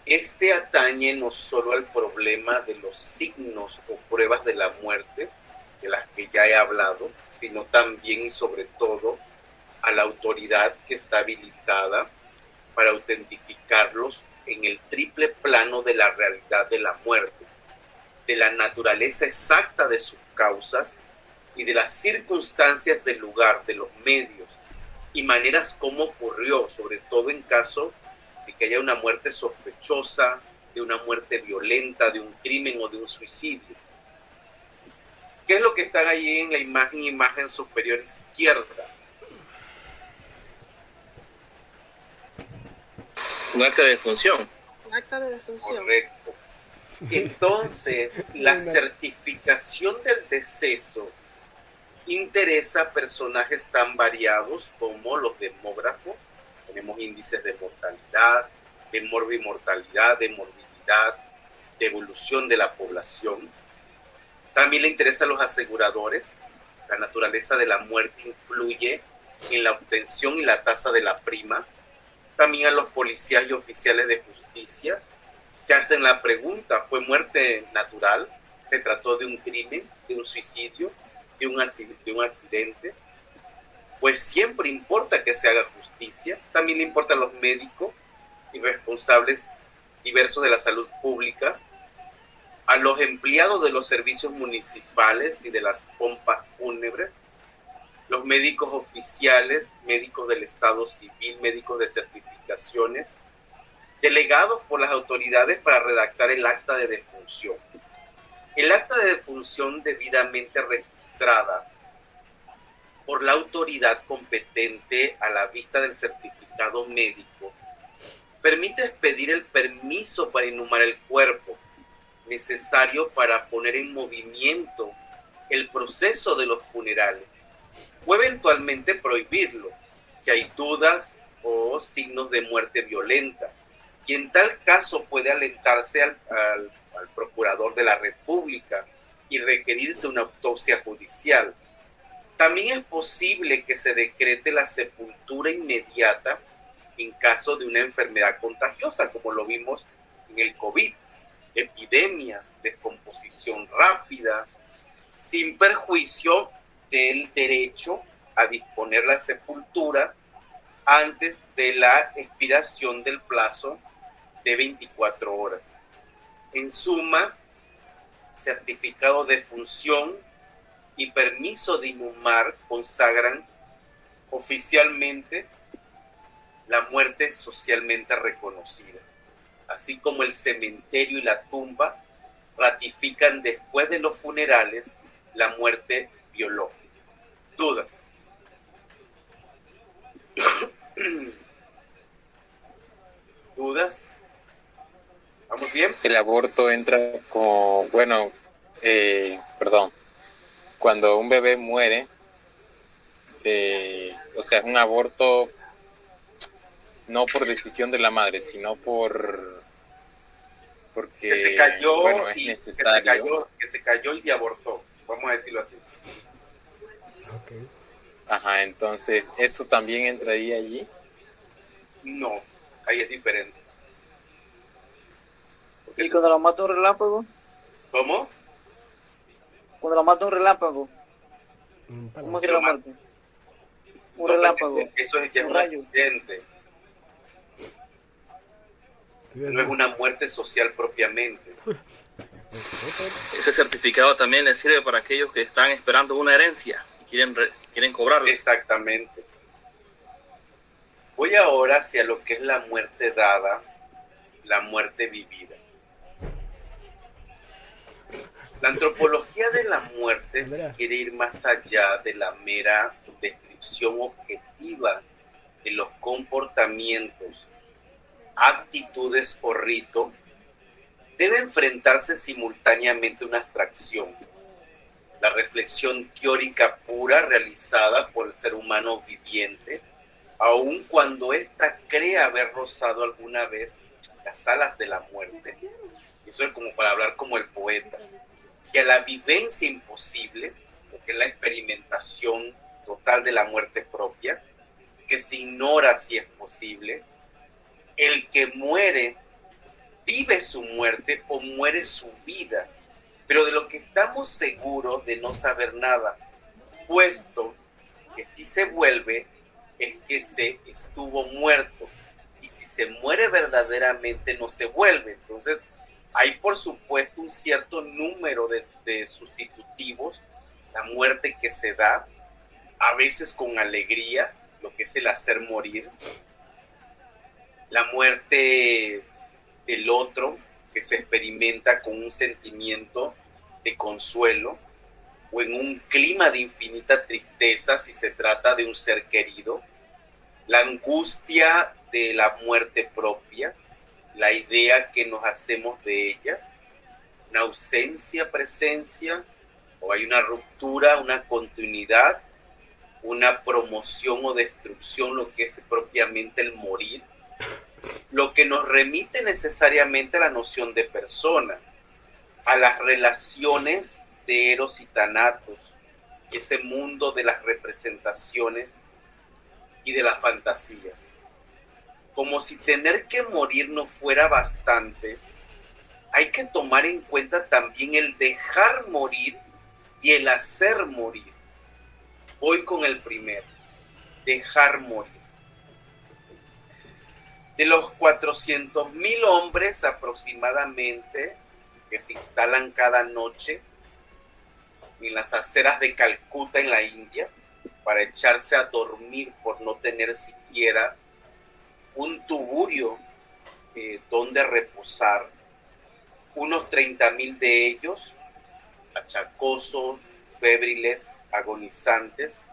Este atañe no solo al problema de los signos o pruebas de la muerte, de las que ya he hablado, sino también y sobre todo a la autoridad que está habilitada para autentificarlos en el triple plano de la realidad de la muerte, de la naturaleza exacta de sus causas y de las circunstancias del lugar, de los medios y maneras como ocurrió, sobre todo en caso de que haya una muerte sospechosa, de una muerte violenta, de un crimen o de un suicidio. ¿Qué es lo que está ahí en la imagen superior izquierda? Un acta de defunción. Un acta de defunción. Correcto. Entonces, la certificación del deceso interesa a personajes tan variados como los demógrafos. Tenemos índices de mortalidad, de morbimortalidad, de morbilidad, de evolución de la población. También le interesa a los aseguradores, la naturaleza de la muerte influye en la obtención y la tasa de la prima. También a los policías y oficiales de justicia se hacen la pregunta, ¿fue muerte natural? ¿Se trató de un crimen, de un suicidio, de un accidente? Pues siempre importa que se haga justicia. También le importa a los médicos y responsables diversos de la salud pública, a los empleados de los servicios municipales y de las pompas fúnebres, los médicos oficiales, médicos del Estado Civil, médicos de certificaciones, delegados por las autoridades para redactar el acta de defunción. El acta de defunción debidamente registrada por la autoridad competente a la vista del certificado médico permite expedir el permiso para inhumar el cuerpo necesario para poner en movimiento el proceso de los funerales o eventualmente prohibirlo si hay dudas o signos de muerte violenta, y en tal caso puede alentarse al procurador de la República y requerirse una autopsia judicial. También es posible que se decrete la sepultura inmediata en caso de una enfermedad contagiosa, como lo vimos en el COVID, epidemias, descomposición rápida, sin perjuicio del derecho a disponer la sepultura antes de la expiración del plazo de 24 horas. En suma, certificado de función y permiso de inhumar consagran oficialmente la muerte socialmente reconocida, así como el cementerio y la tumba ratifican después de los funerales la muerte biológica. ¿Dudas? ¿Dudas? ¿Vamos bien? El aborto entra como, cuando un bebé muere, o sea, es un aborto no por decisión de la madre, sino porque que se cayó, es necesario. Que se cayó y se abortó, vamos a decirlo así. Okay. Ajá, entonces, ¿eso también entraría allí? No, ahí es diferente. ¿Y cuando lo mata un relámpago? ¿Cómo? Cuando lo mata un relámpago. ¿Cómo sería la muerte? Un relámpago. Eso es que es un accidente. No es una muerte social propiamente. Ese certificado también le sirve para aquellos que están esperando una herencia y quieren cobrarlo. Exactamente. Voy ahora hacia lo que es la muerte dada, la muerte vivida. La antropología de la muerte se quiere ir más allá de la mera descripción objetiva de los comportamientos, actitudes o rito. Debe enfrentarse simultáneamente una abstracción, la reflexión teórica pura realizada por el ser humano viviente, aun cuando ésta cree haber rozado alguna vez las alas de la muerte. Eso es como para hablar como el poeta. Y a la vivencia imposible, lo que es la experimentación total de la muerte propia, que se ignora si es posible. El que muere vive su muerte o muere su vida, pero de lo que estamos seguros de no saber nada, puesto que si se vuelve es que se estuvo muerto, y si se muere verdaderamente no se vuelve. Entonces hay por supuesto un cierto número de sustitutivos, la muerte que se da, a veces con alegría, lo que es el hacer morir, la muerte del otro, que se experimenta con un sentimiento de consuelo, o en un clima de infinita tristeza si se trata de un ser querido, la angustia de la muerte propia, la idea que nos hacemos de ella, una ausencia, presencia, o hay una ruptura, una continuidad, una promoción o destrucción, lo que es propiamente el morir, lo que nos remite necesariamente a la noción de persona, a las relaciones de eros y tanatos, y ese mundo de las representaciones y de las fantasías. Como si tener que morir no fuera bastante, hay que tomar en cuenta también el dejar morir y el hacer morir. Voy con el primero, dejar morir. De los 400,000 hombres aproximadamente que se instalan cada noche en las aceras de Calcuta, en la India, para echarse a dormir por no tener siquiera un tuburio donde reposar, unos 30,000 de ellos, achacosos, febriles, agonizantes,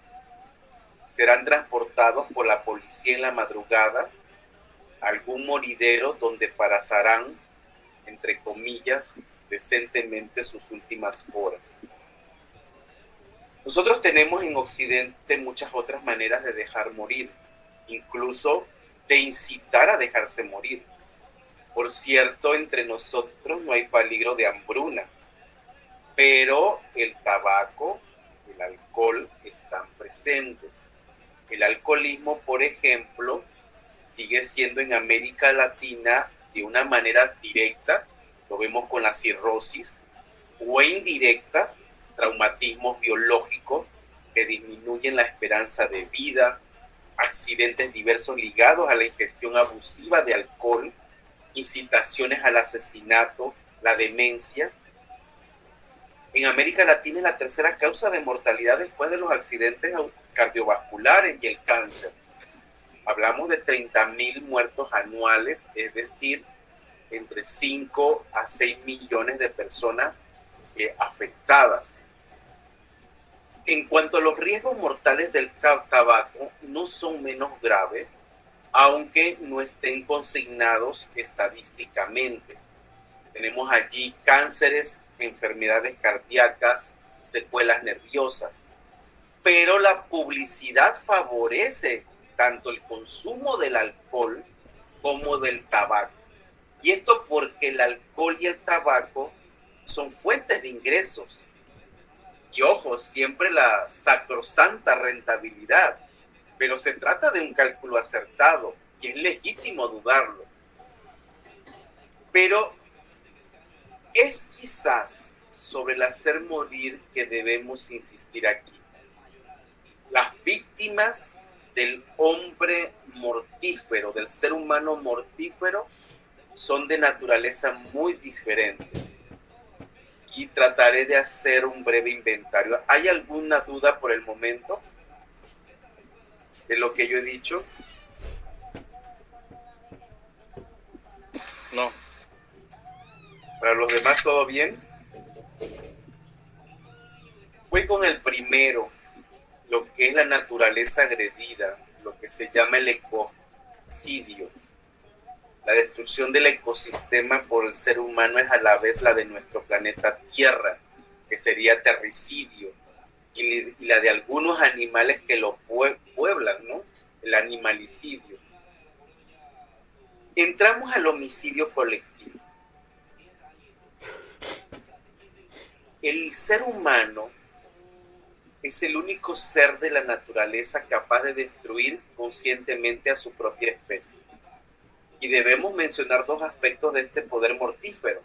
serán transportados por la policía en la madrugada a algún moridero donde pasarán, entre comillas, decentemente sus últimas horas. Nosotros tenemos en Occidente muchas otras maneras de dejar morir, incluso de incitar a dejarse morir. Por cierto, entre nosotros no hay peligro de hambruna, pero el tabaco, el alcohol están presentes. El alcoholismo, por ejemplo, sigue siendo en América Latina de una manera directa, lo vemos con la cirrosis, o indirecta, traumatismos biológicos que disminuyen la esperanza de vida, accidentes diversos ligados a la ingestión abusiva de alcohol, incitaciones al asesinato, la demencia. En América Latina es la tercera causa de mortalidad después de los accidentes cardiovasculares y el cáncer. Hablamos de 30,000 muertos anuales, es decir, entre 5 a 6 millones de personas afectadas. En cuanto a los riesgos mortales del tabaco, no son menos graves, aunque no estén consignados estadísticamente. Tenemos allí cánceres, enfermedades cardíacas, secuelas nerviosas. Pero la publicidad favorece tanto el consumo del alcohol como del tabaco. Y esto porque el alcohol y el tabaco son fuentes de ingresos. Y ojo, siempre la sacrosanta rentabilidad. Pero se trata de un cálculo acertado y es legítimo dudarlo. Pero es quizás sobre el hacer morir que debemos insistir aquí. Las víctimas del hombre mortífero, del ser humano mortífero, son de naturaleza muy diferente. Y trataré de hacer un breve inventario. ¿Hay alguna duda por el momento de lo que yo he dicho? No. ¿Para los demás todo bien? Voy con el primero, lo que es la naturaleza agredida, lo que se llama el ecocidio. La destrucción del ecosistema por el ser humano es a la vez la de nuestro planeta Tierra, que sería terricidio, y la de algunos animales que lo pueblan, ¿no? El animalicidio. Entramos al homicidio colectivo. El ser humano es el único ser de la naturaleza capaz de destruir conscientemente a su propia especie. Y debemos mencionar dos aspectos de este poder mortífero.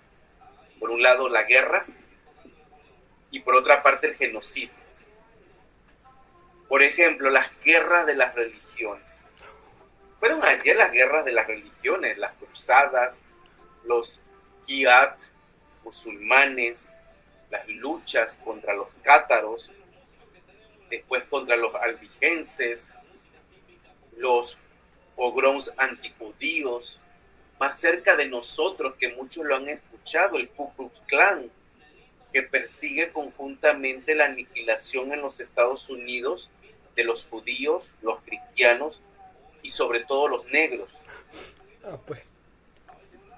Por un lado, la guerra, y por otra parte, el genocidio. Por ejemplo, las guerras de las religiones. Fueron ayer las guerras de las religiones, las cruzadas, los jihad musulmanes, las luchas contra los cátaros, después contra los albigenses, los pogroms antijudíos, más cerca de nosotros, que muchos lo han escuchado, el Ku Klux Klan, que persigue conjuntamente la aniquilación en los Estados Unidos de los judíos, los cristianos y sobre todo los negros.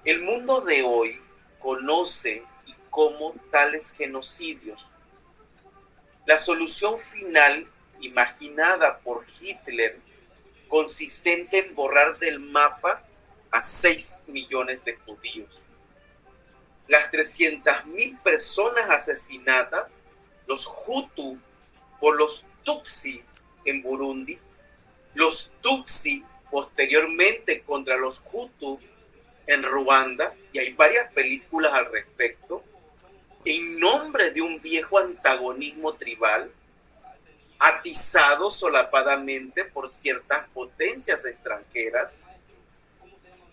El mundo de hoy conoce y cómo tales genocidios. La solución final, imaginada por Hitler, consistente en borrar del mapa a 6 millones de judíos. Las 300,000 personas asesinadas, los Hutu, por los Tutsi en Burundi, los Tutsi posteriormente contra los Hutu en Ruanda, y hay varias películas al respecto, en nombre de un viejo antagonismo tribal, atizado solapadamente por ciertas potencias extranjeras.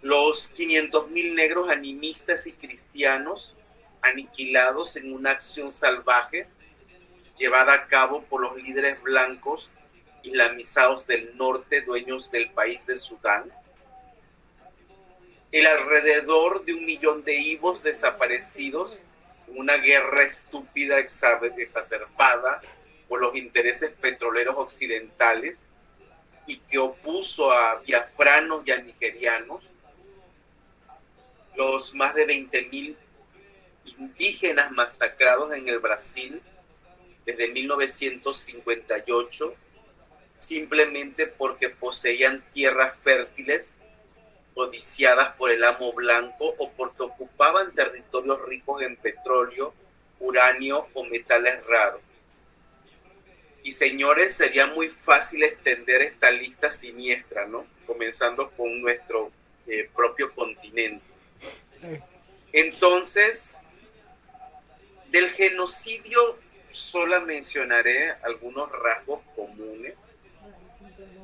Los 500,000 negros animistas y cristianos aniquilados en una acción salvaje llevada a cabo por los líderes blancos islamizados del norte, dueños del país de Sudán. El alrededor de 1 millón de ibos desaparecidos en una guerra estúpida exacerbada por los intereses petroleros occidentales y que opuso a biafranos y a nigerianos. Los más de 20,000 indígenas masacrados en el Brasil desde 1958, simplemente porque poseían tierras fértiles codiciadas por el amo blanco o porque ocupaban territorios ricos en petróleo, uranio o metales raros. Y señores, sería muy fácil extender esta lista siniestra, ¿no? Comenzando con nuestro propio continente. Entonces, del genocidio solo mencionaré algunos rasgos comunes.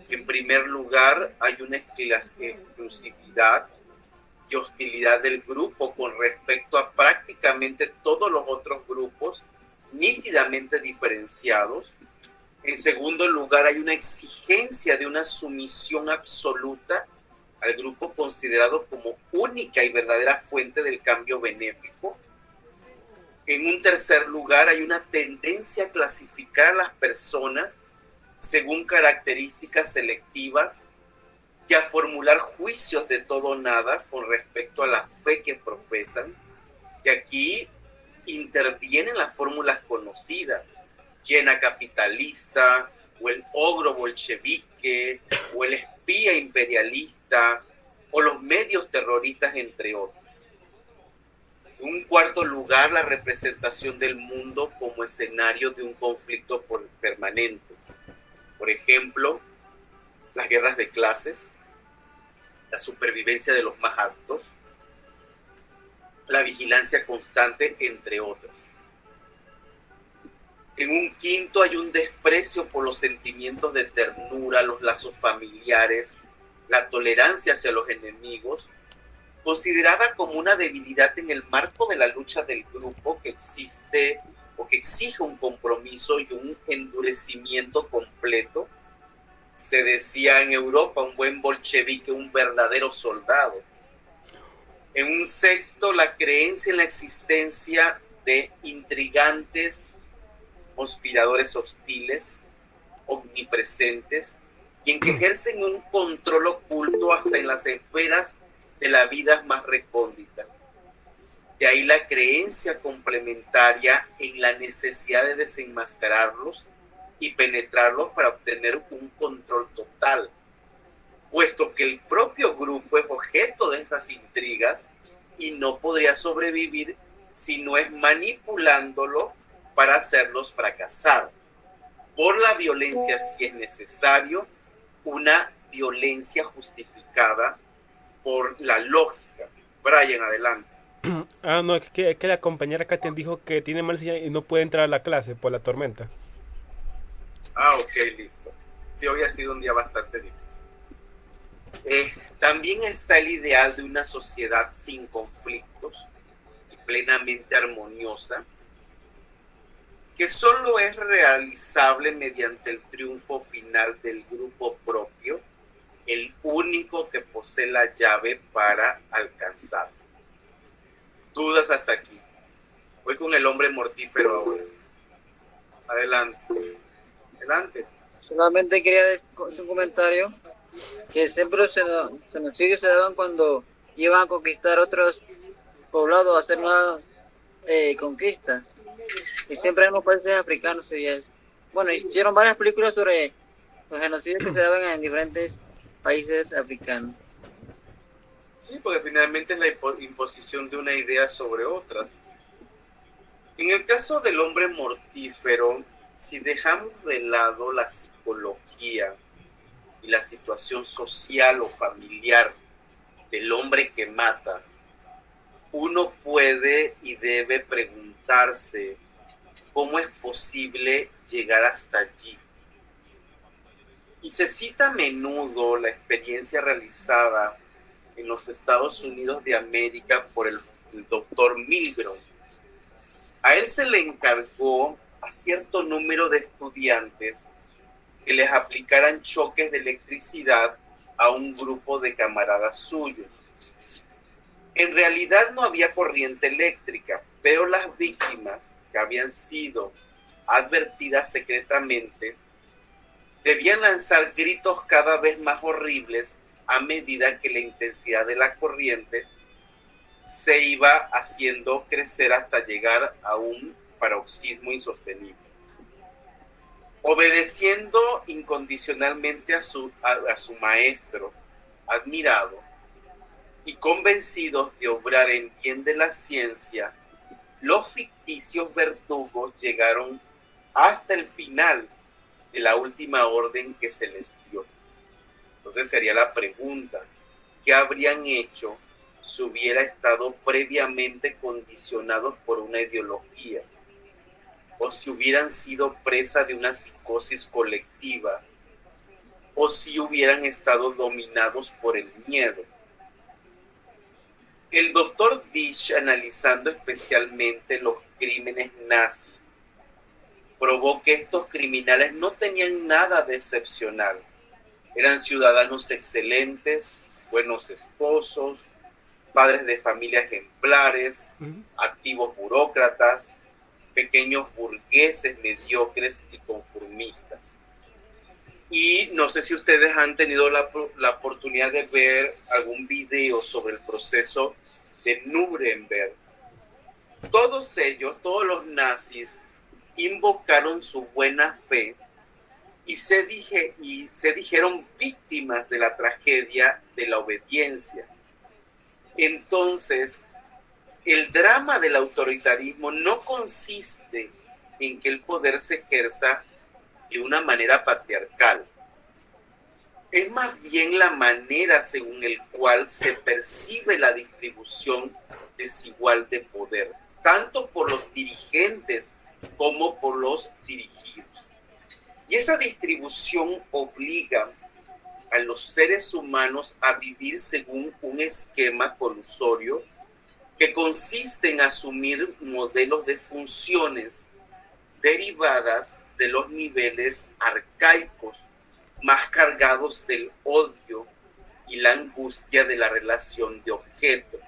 En primer lugar, hay una exclusividad y hostilidad del grupo con respecto a prácticamente todos los otros grupos nítidamente diferenciados. En segundo lugar, hay una exigencia de una sumisión absoluta al grupo considerado como única y verdadera fuente del cambio benéfico. En un tercer lugar, hay una tendencia a clasificar a las personas según características selectivas y a formular juicios de todo o nada con respecto a la fe que profesan. Y aquí intervienen las fórmulas conocidas: llena capitalista, o el ogro bolchevique, o el espía imperialista, o los medios terroristas, entre otros. En un cuarto lugar, la representación del mundo como escenario de un conflicto permanente. Por ejemplo, las guerras de clases, la supervivencia de los más aptos, la vigilancia constante, entre otras. En un quinto hay un desprecio por los sentimientos de ternura, los lazos familiares, la tolerancia hacia los enemigos, considerada como una debilidad en el marco de la lucha del grupo que existe o que exige un compromiso y un endurecimiento completo. Se decía en Europa, un buen bolchevique, un verdadero soldado. En un sexto, la creencia en la existencia de intrigantes, conspiradores hostiles, omnipresentes, y en que ejercen un control oculto hasta en las esferas de la vida más recóndita. De ahí la creencia complementaria en la necesidad de desenmascararlos y penetrarlos para obtener un control total, puesto que el propio grupo es objeto de estas intrigas y no podría sobrevivir si no es manipulándolo para hacerlos fracasar. Por la violencia, si es necesario, una violencia justificada por la lógica. Brian, adelante. No, es que la compañera Katia dijo que tiene mal señal y no puede entrar a la clase por la tormenta. Ok, listo. Sí, hoy ha sido un día bastante difícil. También está el ideal de una sociedad sin conflictos y plenamente armoniosa, que solo es realizable mediante el triunfo final del grupo propio, el único que posee la llave para alcanzarlo. Dudas hasta aquí. Voy con el hombre mortífero ahora. Adelante. Adelante. Solamente quería hacer un comentario, que siempre los genocidios se daban cuando iban a conquistar otros poblados, a hacer nuevas conquistas. Y siempre en los países africanos se veía eso. Bueno, hicieron varias películas sobre los genocidios que se daban en diferentes países africanos. Sí, porque finalmente es la imposición de una idea sobre otras. En el caso del hombre mortífero, si dejamos de lado la psicología y la situación social o familiar del hombre que mata, uno puede y debe preguntarse cómo es posible llegar hasta allí. Y se cita a menudo la experiencia realizada en los Estados Unidos de América por el doctor Milgram. A él se le encargó a cierto número de estudiantes que les aplicaran choques de electricidad a un grupo de camaradas suyos. En realidad no había corriente eléctrica, pero las víctimas, que habían sido advertidas secretamente, debían lanzar gritos cada vez más horribles a medida que la intensidad de la corriente se iba haciendo crecer hasta llegar a un paroxismo insostenible. Obedeciendo incondicionalmente a su maestro admirado y convencidos de obrar en bien de la ciencia, los ficticios verdugos llegaron hasta el final de la última orden que se les dio. Entonces sería la pregunta, ¿qué habrían hecho si hubiera estado previamente condicionados por una ideología? O si hubieran sido presa de una psicosis colectiva, o si hubieran estado dominados por el miedo. El doctor Disch, analizando especialmente los crímenes nazis, probó que estos criminales no tenían nada de excepcional. Eran ciudadanos excelentes, buenos esposos, padres de familia ejemplares, activos burócratas, pequeños burgueses mediocres y conformistas. Y no sé si ustedes han tenido la oportunidad de ver algún video sobre el proceso de Nuremberg. Todos ellos, todos los nazis, invocaron su buena fe y se dijeron víctimas de la tragedia de la obediencia. Entonces, el drama del autoritarismo no consiste en que el poder se ejerza de una manera patriarcal. Es más bien la manera según el cual se percibe la distribución desigual de poder, tanto por los dirigentes como por los dirigidos. Y esa distribución obliga a los seres humanos a vivir según un esquema colusorio que consiste en asumir modelos de funciones derivadas de los niveles arcaicos, más cargados del odio y la angustia de la relación de objeto.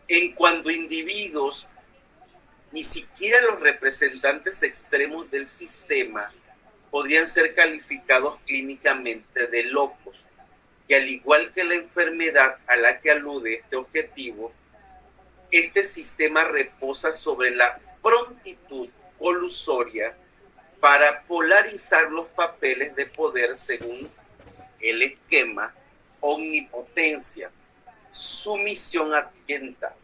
En cuanto a individuos, ni siquiera los representantes extremos del sistema podrían ser calificados clínicamente de locos, y al igual que la enfermedad a la que alude este objetivo, este sistema reposa sobre la prontitud colusoria para polarizar los papeles de poder según el esquema omnipotencia, sumisión atienta,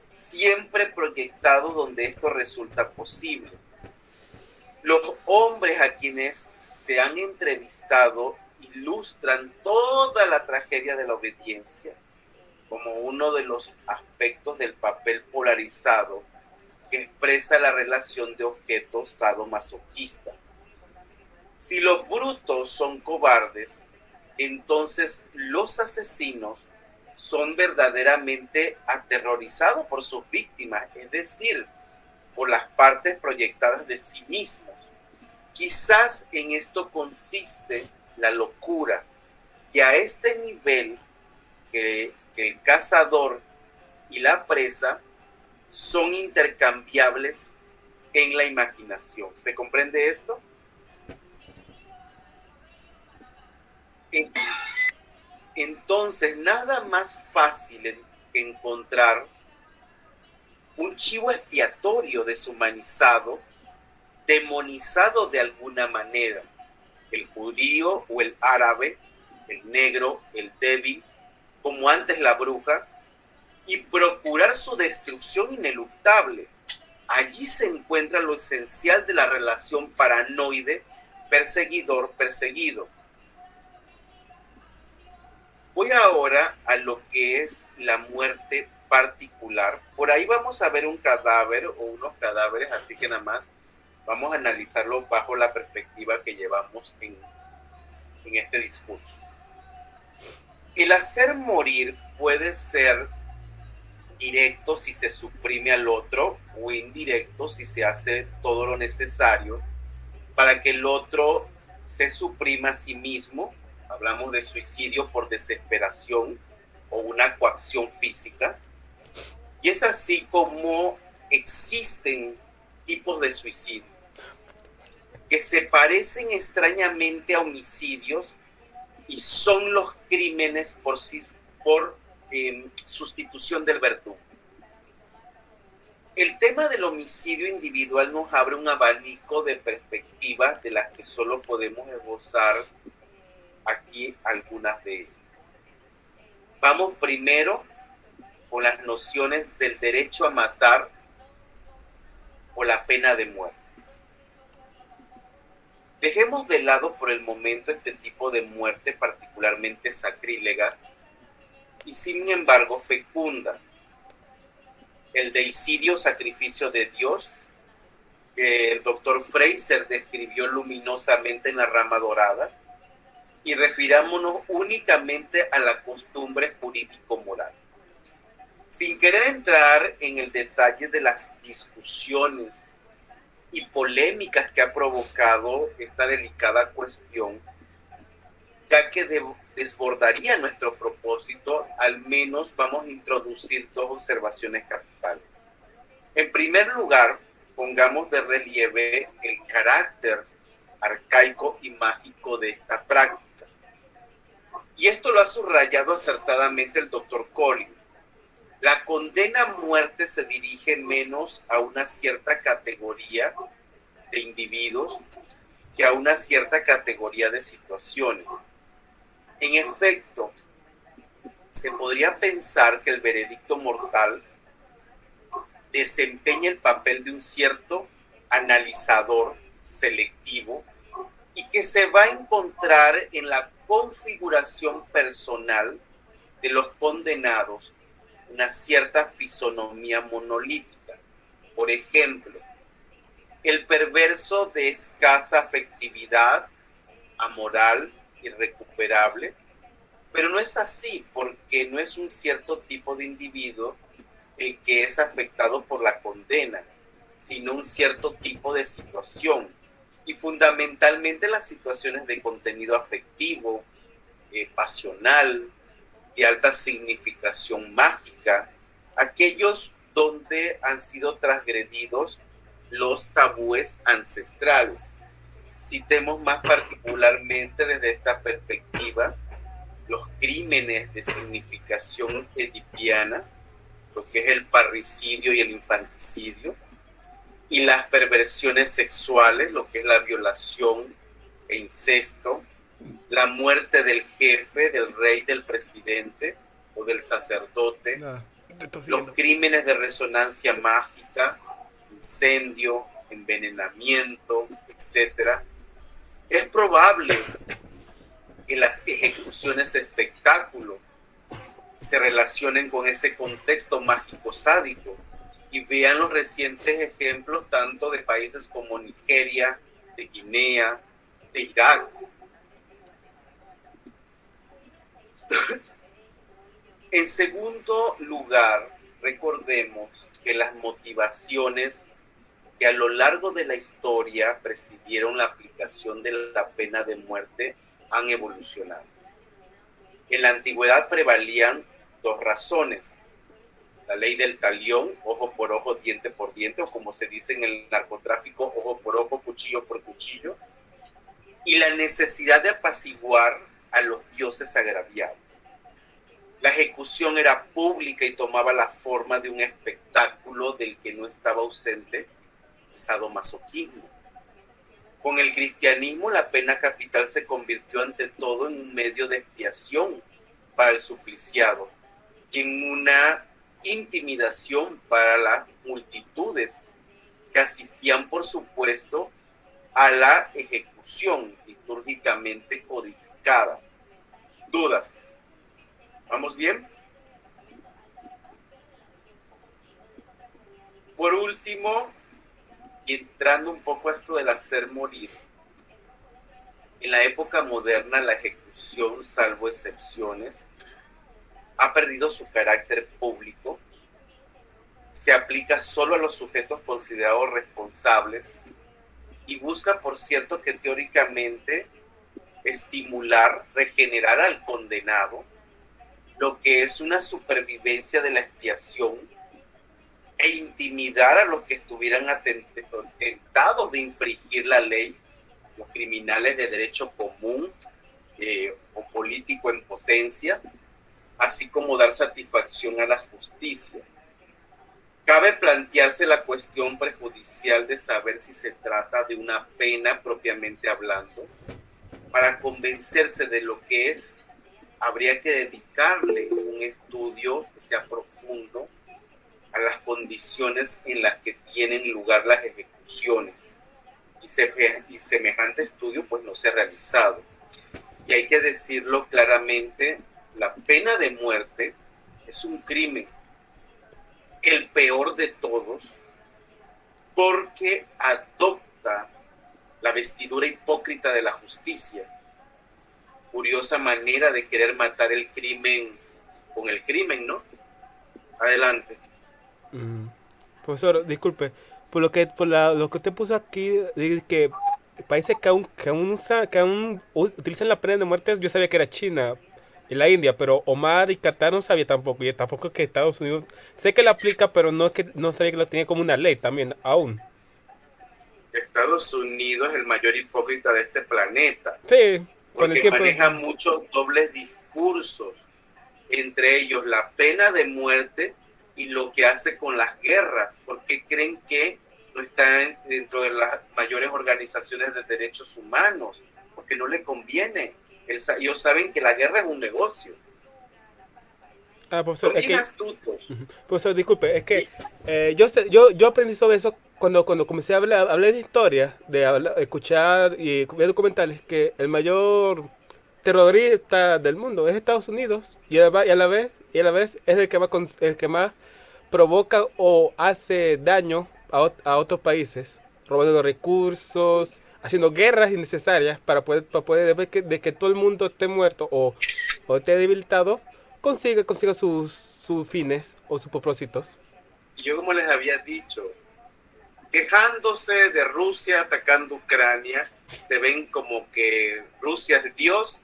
siempre proyectado donde esto resulta posible. Los hombres a quienes se han entrevistado ilustran toda la tragedia de la obediencia como uno de los aspectos del papel polarizado que expresa la relación de objeto sadomasoquista. Si los brutos son cobardes, entonces los asesinos son verdaderamente aterrorizados por sus víctimas, es decir, por las partes proyectadas de sí mismos. Quizás en esto consiste la locura, que a este nivel que el cazador y la presa son intercambiables en la imaginación. ¿Se comprende esto? Entonces, nada más fácil que encontrar un chivo expiatorio deshumanizado, demonizado de alguna manera, el judío o el árabe, el negro, el débil, como antes la bruja, y procurar su destrucción ineluctable, Allí se encuentra lo esencial de la relación paranoide perseguidor-perseguido. Voy ahora a lo que es la muerte particular. Por ahí vamos a ver un cadáver o unos cadáveres, así que nada más vamos a analizarlo bajo la perspectiva que llevamos en este discurso. El hacer morir puede ser directo si se suprime al otro o indirecto si se hace todo lo necesario para que el otro se suprima a sí mismo. Hablamos de suicidio por desesperación o una coacción física. Y es así como existen tipos de suicidio que se parecen extrañamente a homicidios y son los crímenes por sustitución del verdugo. El tema del homicidio individual nos abre un abanico de perspectivas de las que solo podemos esbozar aquí algunas de ellas. Vamos primero con las nociones del derecho a matar o la pena de muerte. Dejemos de lado por el momento este tipo de muerte particularmente sacrílega y sin embargo fecunda. El deicidio, sacrificio de Dios, que el doctor Fraser describió luminosamente en La Rama Dorada, y refirámonos únicamente a la costumbre jurídico-moral. Sin querer entrar en el detalle de las discusiones y polémicas que ha provocado esta delicada cuestión, ya que desbordaría nuestro propósito, al menos vamos a introducir dos observaciones capitales. En primer lugar, pongamos de relieve el carácter arcaico y mágico de esta práctica. Y esto lo ha subrayado acertadamente el doctor Collins. La condena a muerte se dirige menos a una cierta categoría de individuos que a una cierta categoría de situaciones. En efecto, se podría pensar que el veredicto mortal desempeña el papel de un cierto analizador selectivo y que se va a encontrar en la configuración personal de los condenados una cierta fisonomía monolítica. Por ejemplo, el perverso de escasa afectividad, amoral, irrecuperable, pero no es así porque no es un cierto tipo de individuo el que es afectado por la condena, sino un cierto tipo de situación y fundamentalmente las situaciones de contenido afectivo, pasional, de alta significación mágica, aquellos donde han sido transgredidos los tabúes ancestrales. Citemos más particularmente desde esta perspectiva los crímenes de significación edipiana, lo que es el parricidio y el infanticidio, y las perversiones sexuales, lo que es la violación e incesto, la muerte del jefe, del rey, del presidente o del sacerdote, los crímenes de resonancia mágica, incendio, envenenamiento, etc. Es probable que las ejecuciones espectáculo se relacionen con ese contexto mágico sádico y vean los recientes ejemplos tanto de países como Nigeria, de Guinea, de Irak. En segundo lugar, recordemos que las motivaciones que a lo largo de la historia presidieron la aplicación de la pena de muerte han evolucionado. En la antigüedad prevalían dos razones: la ley del talión, ojo por ojo, diente por diente, o como se dice en el narcotráfico, ojo por ojo, cuchillo por cuchillo, y la necesidad de apaciguar a los dioses agraviados. La ejecución era pública y tomaba la forma de un espectáculo del que no estaba ausente el sadomasoquismo. Con el cristianismo, la pena capital se convirtió ante todo en un medio de expiación para el supliciado y en una intimidación para las multitudes que asistían, por supuesto, a la ejecución litúrgicamente codificada. ¿Dudas? ¿Vamos bien? Por último, y entrando un poco a esto del hacer morir, en la época moderna la ejecución, salvo excepciones, ha perdido su carácter público, se aplica solo a los sujetos considerados responsables y busca, por cierto, que teóricamente estimular, regenerar al condenado, lo que es una supervivencia de la expiación, e intimidar a los que estuvieran tentados de infringir la ley, los criminales de derecho común o político en potencia, así como dar satisfacción a la justicia. Cabe plantearse la cuestión prejudicial de saber si se trata de una pena propiamente hablando. Para convencerse de lo que es, habría que dedicarle un estudio que sea profundo a las condiciones en las que tienen lugar las ejecuciones. Y semejante estudio pues no se ha realizado. Y hay que decirlo claramente, la pena de muerte es un crimen, el peor de todos, porque adopta la vestidura hipócrita de la justicia. Curiosa manera de querer matar el crimen con el crimen, ¿no? Adelante. Profesor, disculpe, lo que usted puso aquí, que parece que aún utilizan la pena de muerte. Yo sabía que era China y la India, pero Omar y Qatar no sabía tampoco, y tampoco que Estados Unidos, sé que la aplica, pero no sabía que lo tenía como una ley también, aún. Estados Unidos es el mayor hipócrita de este planeta. Sí, con el tiempo maneja muchos dobles discursos, entre ellos la pena de muerte y lo que hace con las guerras, porque creen que no está dentro de las mayores organizaciones de derechos humanos, porque no le conviene. Ellos saben que la guerra es un negocio. Profesor, son bien astutos. Profesor, disculpe, es que yo aprendí sobre eso cuando comencé a hablar de historia, escuchar y ver documentales, que el mayor terrorista del mundo es Estados Unidos, y a la vez es el que más provoca o hace daño a otros países, robando recursos, haciendo guerras innecesarias para poder ver que todo el mundo esté muerto o esté debilitado, consiga sus fines o sus propósitos. Y yo, como les había dicho, quejándose de Rusia atacando Ucrania, se ven como que Rusia es Dios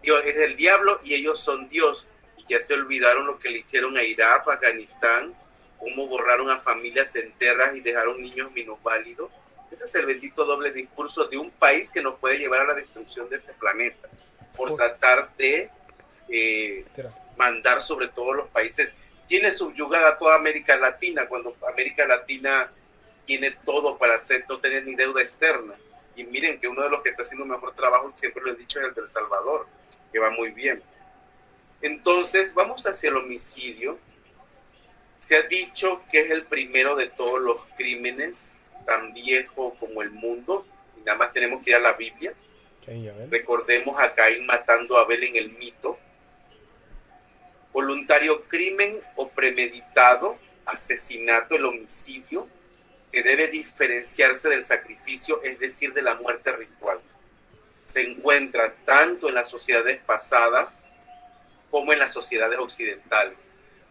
es el diablo y ellos son Dios. Y ya se olvidaron lo que le hicieron a Irak, a Afganistán, cómo borraron a familias enteras y dejaron niños minusválidos. Ese es el bendito doble discurso de un país que nos puede llevar a la destrucción de este planeta, por tratar de mandar sobre todos los países. Tiene subyugada a toda América Latina, cuando América Latina tiene todo para no tener ni deuda externa. Y miren que uno de los que está haciendo mejor trabajo, siempre lo he dicho, es el de El Salvador, que va muy bien. Entonces, vamos hacia el homicidio. Se ha dicho que es el primero de todos los crímenes, tan viejo como el mundo, y nada más tenemos que ir a la Biblia. Recordemos a Caín matando a Abel en el mito. Voluntario crimen o premeditado, asesinato, el homicidio, que debe diferenciarse del sacrificio, es decir, de la muerte ritual. Se encuentra tanto en las sociedades pasadas como en las sociedades occidentales.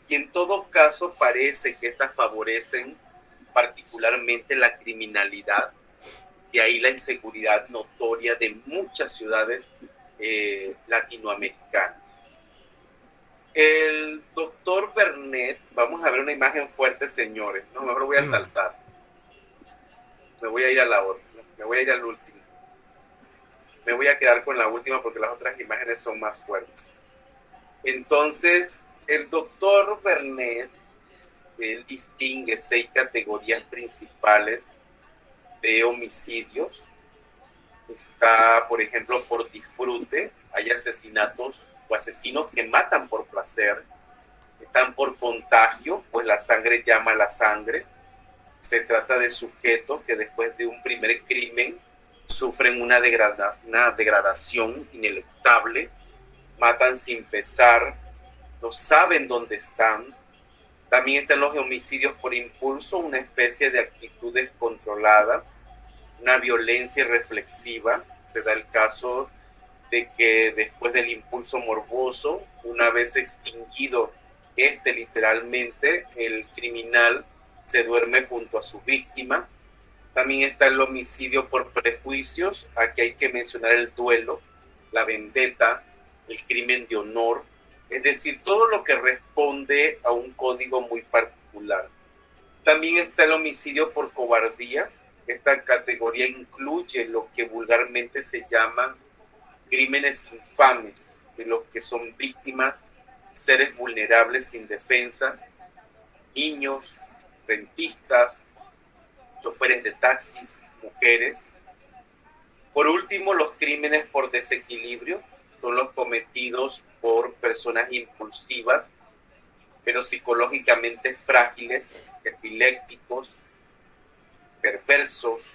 Y en todo caso parece que estas favorecen particularmente la criminalidad, de ahí la inseguridad notoria de muchas ciudades latinoamericanas. El doctor Bernet, vamos a ver una imagen fuerte, señores, no, mejor voy a saltar. Me voy a ir a la otra, me voy a ir al último. Me voy a quedar con la última porque las otras imágenes son más fuertes. Entonces, el doctor Bernet, él distingue 6 categorías principales de homicidios. Está, por ejemplo, por disfrute. Hay asesinatos o asesinos que matan por placer. Están por contagio, pues la sangre llama a la sangre. Se trata de sujetos que después de un primer crimen sufren una degradación ineluctable, matan sin pesar, no saben dónde están. También están los homicidios por impulso, una especie de actitud descontrolada, una violencia irreflexiva. Se da el caso de que después del impulso morboso, una vez extinguido literalmente, el criminal se duerme junto a su víctima. También está el homicidio por prejuicios. Aquí hay que mencionar el duelo, la vendetta, el crimen de honor, es decir, todo lo que responde a un código muy particular. También está el homicidio por cobardía. Esta categoría incluye lo que vulgarmente se llaman crímenes infames, de los que son víctimas seres vulnerables sin defensa, niños, rentistas, choferes de taxis, mujeres. Por último, los crímenes por desequilibrio son los cometidos por personas impulsivas, pero psicológicamente frágiles, epilépticos, perversos,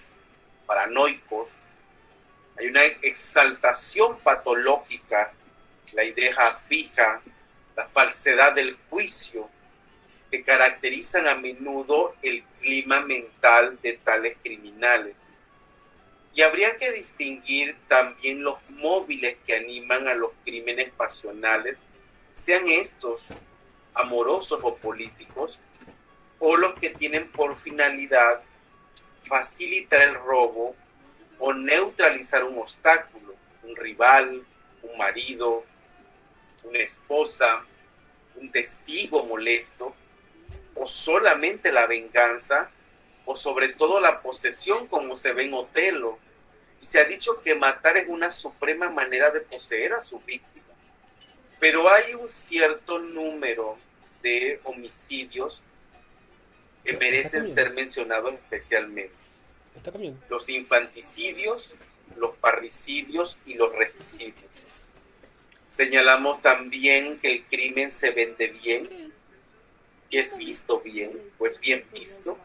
paranoicos. Hay una exaltación patológica, la idea fija, la falsedad del juicio, que caracterizan a menudo el clima mental de tales criminales. Y habría que distinguir también los móviles que animan a los crímenes pasionales, sean estos amorosos o políticos, o los que tienen por finalidad facilitar el robo o neutralizar un obstáculo, un rival, un marido, una esposa, un testigo molesto, o solamente la venganza, o sobre todo la posesión, como se ve en Otelo. Y se ha dicho que matar es una suprema manera de poseer a su víctima. Pero hay un cierto número de homicidios que merecen ser mencionados especialmente. Los infanticidios, los parricidios y los regicidios. Señalamos también que el crimen se vende bien, que es visto bien, pues bien visto.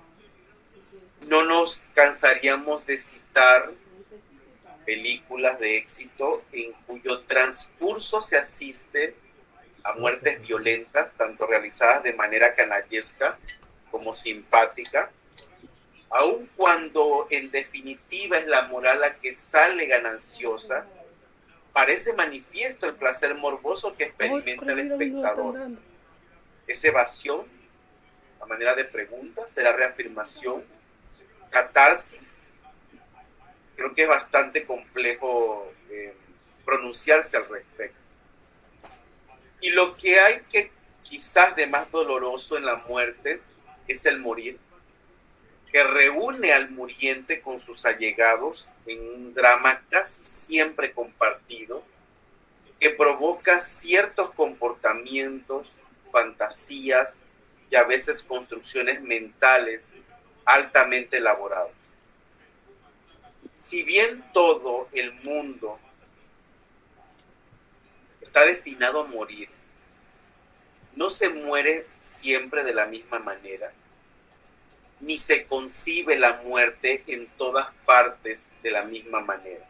No nos cansaríamos de citar películas de éxito en cuyo transcurso se asiste a muertes violentas, tanto realizadas de manera canallesca como simpática, aun cuando en definitiva es la moral la que sale gananciosa. Parece manifiesto el placer morboso que experimenta el espectador. Es evasión, a manera de pregunta, será reafirmación, catarsis. Creo que es bastante complejo pronunciarse al respecto. Y lo que hay que quizás de más doloroso en la muerte es el morir, que reúne al muriente con sus allegados en un drama casi siempre compartido, que provoca ciertos comportamientos, fantasías y a veces construcciones mentales altamente elaborados. Si bien todo el mundo está destinado a morir, no se muere siempre de la misma manera, ni se concibe la muerte en todas partes de la misma manera.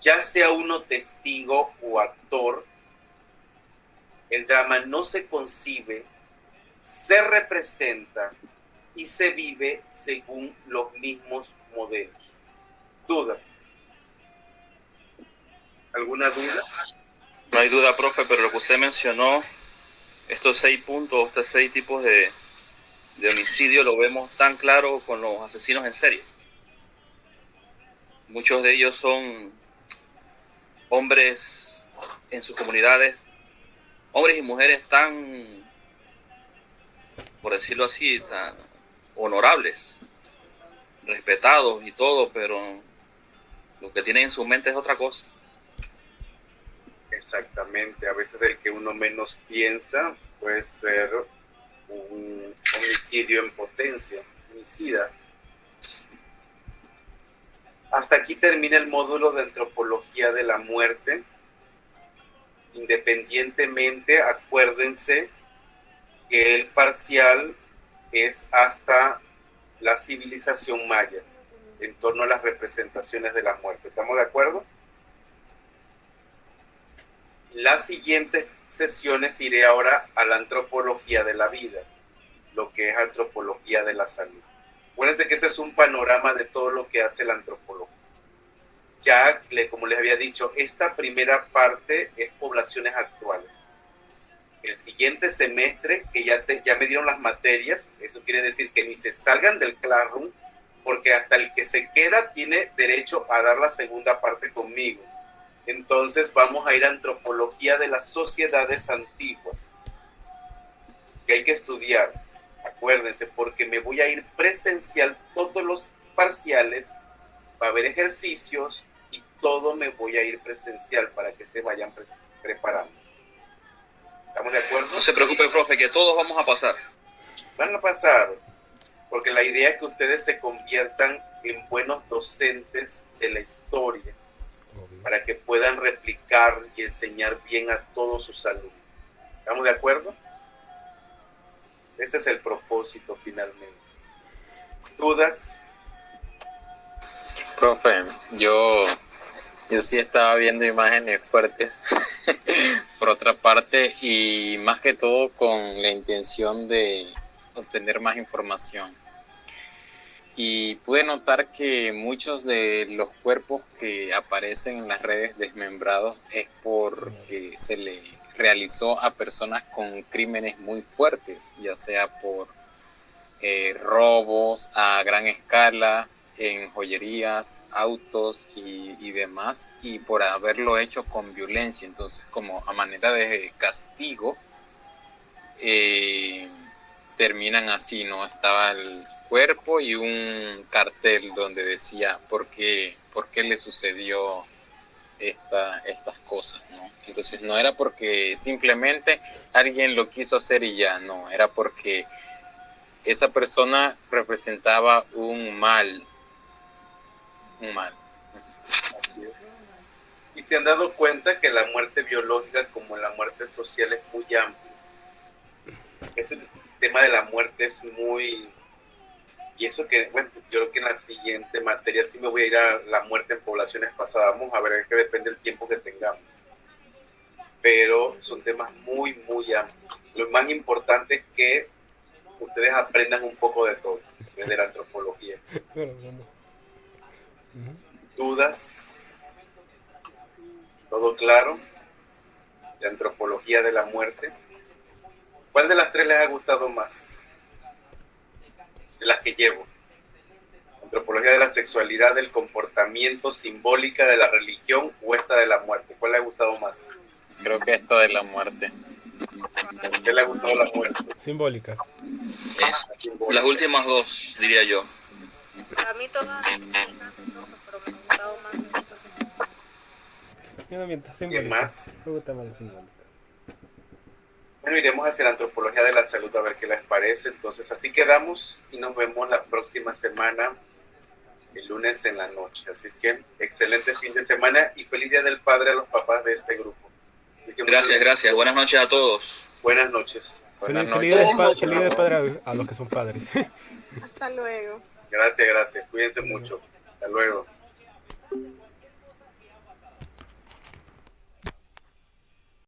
Ya sea uno testigo o actor, el drama no se concibe, se representa y se vive según los mismos modelos. ¿Dudas? ¿Alguna duda? No hay duda, profe, pero lo que usted mencionó, estos 6 puntos, estos 6 tipos de homicidio, lo vemos tan claro con los asesinos en serie. Muchos de ellos son hombres en sus comunidades, hombres y mujeres tan, por decirlo así, tan honorables, respetados y todo, pero lo que tienen en su mente es otra cosa. Exactamente, a veces el que uno menos piensa puede ser un homicidio en potencia, homicida. Hasta aquí termina el módulo de antropología de la muerte. Independientemente, acuérdense que el parcial es hasta la civilización maya en torno a las representaciones de la muerte. ¿Estamos de acuerdo? Las siguientes sesiones iré ahora a la antropología de la vida, lo que es antropología de la salud. Acuérdense que ese es un panorama de todo lo que hace la antropología. Ya, como les había dicho, esta primera parte es poblaciones actuales. El siguiente semestre, que ya me dieron las materias, eso quiere decir que ni se salgan del classroom, porque hasta el que se queda tiene derecho a dar la segunda parte conmigo. Entonces vamos a ir a antropología de las sociedades antiguas, que hay que estudiar. Acuérdense, porque me voy a ir presencial todos los parciales, va a haber ejercicios y todo me voy a ir presencial para que se vayan preparando. ¿Estamos de acuerdo? No se preocupe, profe, que todos vamos a pasar. Van a pasar, porque la idea es que ustedes se conviertan en buenos docentes de la historia, para que puedan replicar y enseñar bien a todos sus alumnos. ¿Estamos de acuerdo? Ese es el propósito finalmente. ¿Dudas? Profe, yo sí estaba viendo imágenes fuertes por otra parte, y más que todo con la intención de obtener más información. Y pude notar que muchos de los cuerpos que aparecen en las redes desmembrados es porque se le realizó a personas con crímenes muy fuertes, ya sea por robos a gran escala, en joyerías, autos y demás, y por haberlo hecho con violencia. Entonces, como a manera de castigo, terminan así, ¿no? Estaba el cuerpo y un cartel donde decía por qué le sucedió estas cosas, ¿no? Entonces no era porque simplemente alguien lo quiso hacer y ya, no, era porque esa persona representaba un mal. Y se han dado cuenta que la muerte biológica como la muerte social es muy amplia. El tema de la muerte es muy... Y eso que, bueno, yo creo que en la siguiente materia sí me voy a ir a la muerte en poblaciones pasadas. Vamos a ver, que depende del tiempo que tengamos. Pero son temas muy, muy amplios. Lo más importante es que ustedes aprendan un poco de todo, desde la antropología. ¿Dudas? ¿Todo claro? De antropología de la muerte. ¿Cuál de las tres les ha gustado más? De las que llevo. Antropología de la sexualidad, del comportamiento, simbólica de la religión o esta de la muerte. ¿Cuál le ha gustado más? Creo que esta de la muerte. ¿Qué le ha gustado la muerte? Simbólica. Las últimas dos, diría yo. Para mí todas, pero me ha gustado más. ¿Qué más? Me gusta más el simbólica. Bueno, iremos hacia la antropología de la salud a ver qué les parece. Entonces, así quedamos y nos vemos la próxima semana, el lunes en la noche. Así que, excelente fin de semana y feliz Día del Padre a los papás de este grupo. Gracias. Buenas noches a todos. Buenas noches. Feliz Día del Padre a los que son padres. Hasta luego. Gracias. Cuídense mucho. Hasta luego.